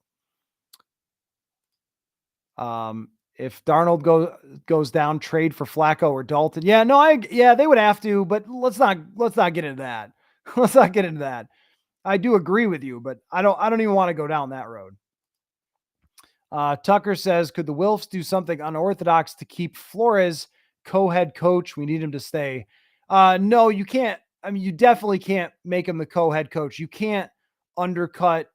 If Darnold goes down, trade for Flacco or Dalton. Yeah, no, they would have to, but let's not get into that. Let's not get into that. I do agree with you, but I don't even want to go down that road. Tucker says, could the Wilfs do something unorthodox to keep Flores co-head coach? We need him to stay. No, you can't. I mean, you definitely can't make him the co-head coach. You can't undercut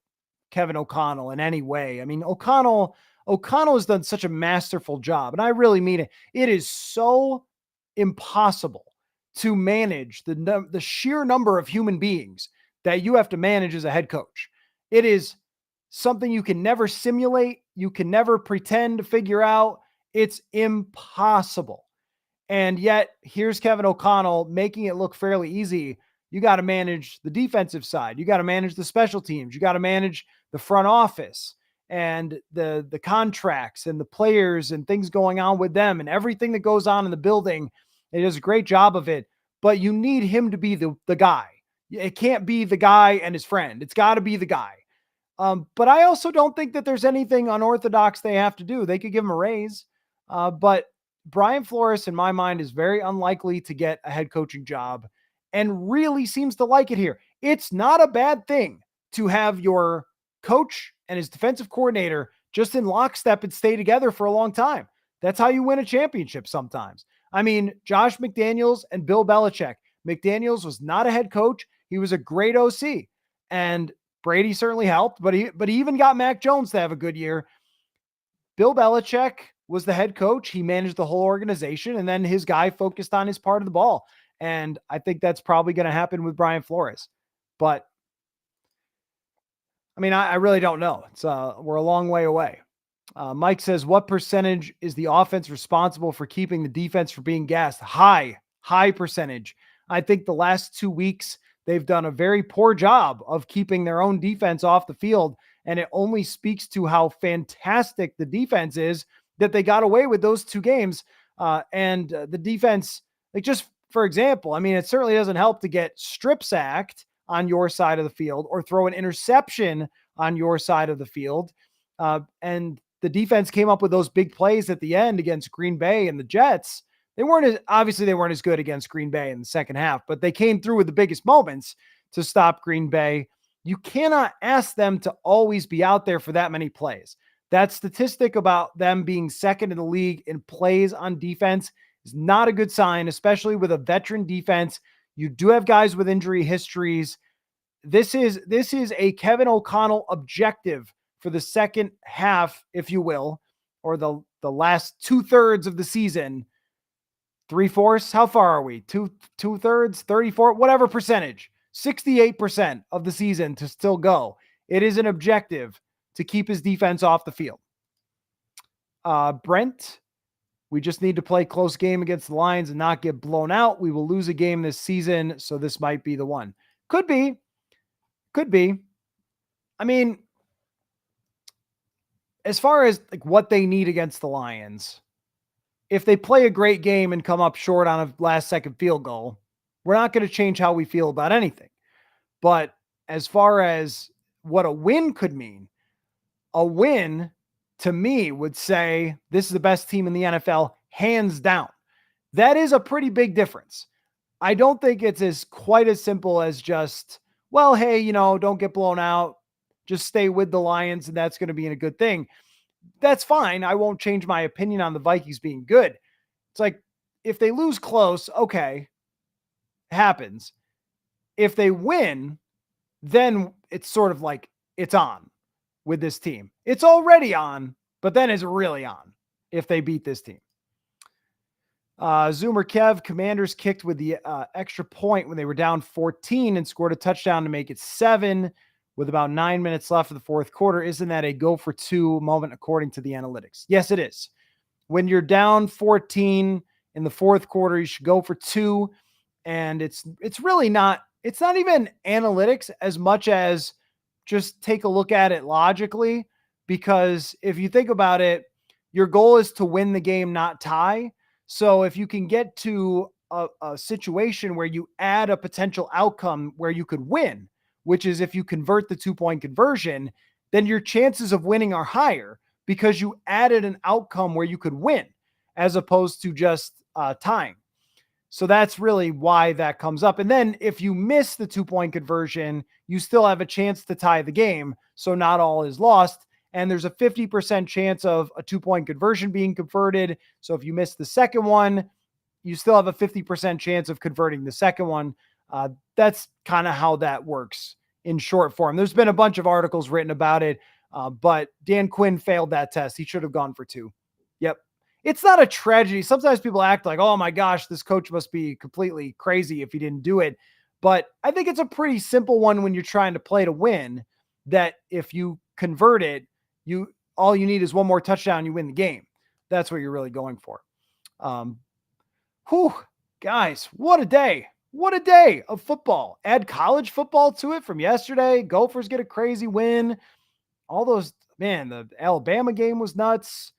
Kevin O'Connell in any way. I mean, O'Connell has done such a masterful job, and I really mean it. It is so impossible to manage the sheer number of human beings that you have to manage as a head coach. It is something you can never simulate. You can never pretend to figure out. It's impossible. And yet here's Kevin O'Connell making it look fairly easy. You got to manage the defensive side. You got to manage the special teams. You got to manage the front office and the contracts and the players and things going on with them and everything that goes on in the building. He does a great job of it, but you need him to be the guy. It can't be the guy and his friend. It's got to be the guy. But I also don't think that there's anything unorthodox they have to do. They could give him a raise. But Brian Flores, in my mind, is very unlikely to get a head coaching job and really seems to like it here. It's not a bad thing to have your coach and his defensive coordinator just in lockstep and stay together for a long time. That's how you win a championship sometimes. I mean, Josh McDaniels and Bill Belichick. McDaniels was not a head coach. He was a great OC. And Brady certainly helped, but he even got Mac Jones to have a good year. Bill Belichick was the head coach. He managed the whole organization, and then his guy focused on his part of the ball. And I think that's probably going to happen with Brian Flores. But I mean, I really don't know. We're a long way away. Mike says, what percentage is the offense responsible for keeping the defense from being gassed? High percentage. I think the last 2 weeks, they've done a very poor job of keeping their own defense off the field. And it only speaks to how fantastic the defense is that they got away with those 2 games. And the defense, like, just for example, I mean, it certainly doesn't help to get strip sacked on your side of the field or throw an interception on your side of the field. And the defense came up with those big plays at the end against Green Bay and the Jets. They weren't as good against Green Bay in the second half, but they came through with the biggest moments to stop Green Bay. You cannot ask them to always be out there for that many plays. That statistic about them being second in the league in plays on defense is not a good sign, especially with a veteran defense. You do have guys with injury histories. This is a Kevin O'Connell objective for the second half, if you will, or the last 2/3 of the season. 3/4, how far are we? 2/3, 34, whatever percentage, 68% of the season to still go. It is an objective to keep his defense off the field. Brent, we just need to play close game against the Lions and not get blown out. We will lose a game this season, so this might be the one. Could be. I mean, as far as like what they need against the Lions, if they play a great game and come up short on a last-second field goal, we're not going to change how we feel about anything. But as far as what a win could mean, a win to me would say this is the best team in the NFL, hands down. That is a pretty big difference. I don't think it's quite as simple as just, well, hey, don't get blown out. Just stay with the Lions, and that's going to be a good thing. That's fine. I won't change my opinion on the Vikings being good. It's like, if they lose close, okay, happens. If they win, then it's sort of like it's on with this team. It's already on, but then it's really on if they beat this team. Zoomer Kev, Commanders kicked with the extra point when they were down 14 and scored a touchdown to make it 7 with about 9 minutes left of the fourth quarter. Isn't that a go for 2 moment according to the analytics? Yes, it is. When you're down 14 in the fourth quarter, you should go for 2. And it's really not, it's not even analytics as much as just take a look at it logically, because if you think about it, your goal is to win the game, not tie. So if you can get to a situation where you add a potential outcome where you could win, which is if you convert the 2-point conversion, then your chances of winning are higher because you added an outcome where you could win as opposed to just tying. So that's really why that comes up. And then if you miss the 2-point conversion, you still have a chance to tie the game. So not all is lost. And there's a 50% chance of a 2-point conversion being converted. So if you miss the second one, you still have a 50% chance of converting the second one. That's kind of how that works in short form. There's been a bunch of articles written about it, but Dan Quinn failed that test. He should have gone for 2. Yep. It's not a tragedy. Sometimes people act like, oh my gosh, this coach must be completely crazy if he didn't do it. But I think it's a pretty simple one when you're trying to play to win, that if you convert it, all you need is one more touchdown, you win the game. That's what you're really going for. Guys, what a day. What a day of football. Add college football to it from yesterday. Gophers get a crazy win. All those, man, the Alabama game was nuts.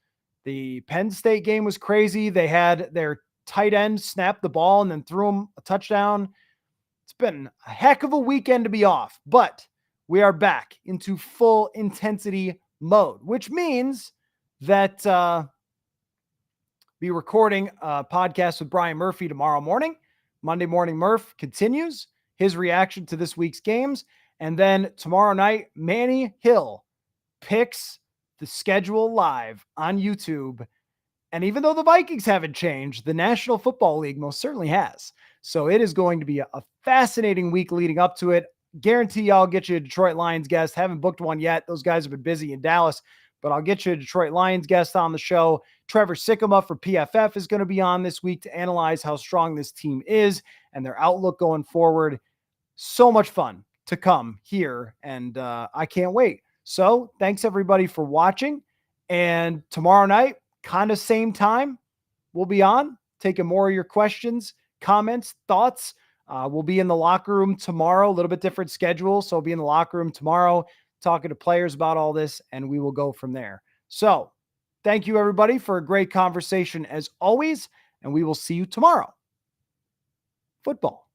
The Penn State game was crazy. They had their tight end snap the ball and then threw him a touchdown. It's been a heck of a weekend to be off, but we are back into full intensity mode, which means that be recording a podcast with Brian Murphy tomorrow morning. Monday Morning Murph continues his reaction to this week's games. And then tomorrow night, Manny Hill picks the schedule live on YouTube. And even though the Vikings haven't changed, the National Football League most certainly has. So it is going to be a fascinating week leading up to it. Guarantee I'll get you a Detroit Lions guest. Haven't booked one yet. Those guys have been busy in Dallas, but I'll get you a Detroit Lions guest on the show. Trevor Sikkema for PFF is going to be on this week to analyze how strong this team is and their outlook going forward. So much fun to come here, and I can't wait. So thanks everybody for watching. And tomorrow night, kind of same time, we'll be on taking more of your questions, comments, thoughts. We'll be in the locker room tomorrow, a little bit different schedule. So we'll be in the locker room tomorrow, talking to players about all this, and we will go from there. So thank you everybody for a great conversation as always, and we will see you tomorrow. football.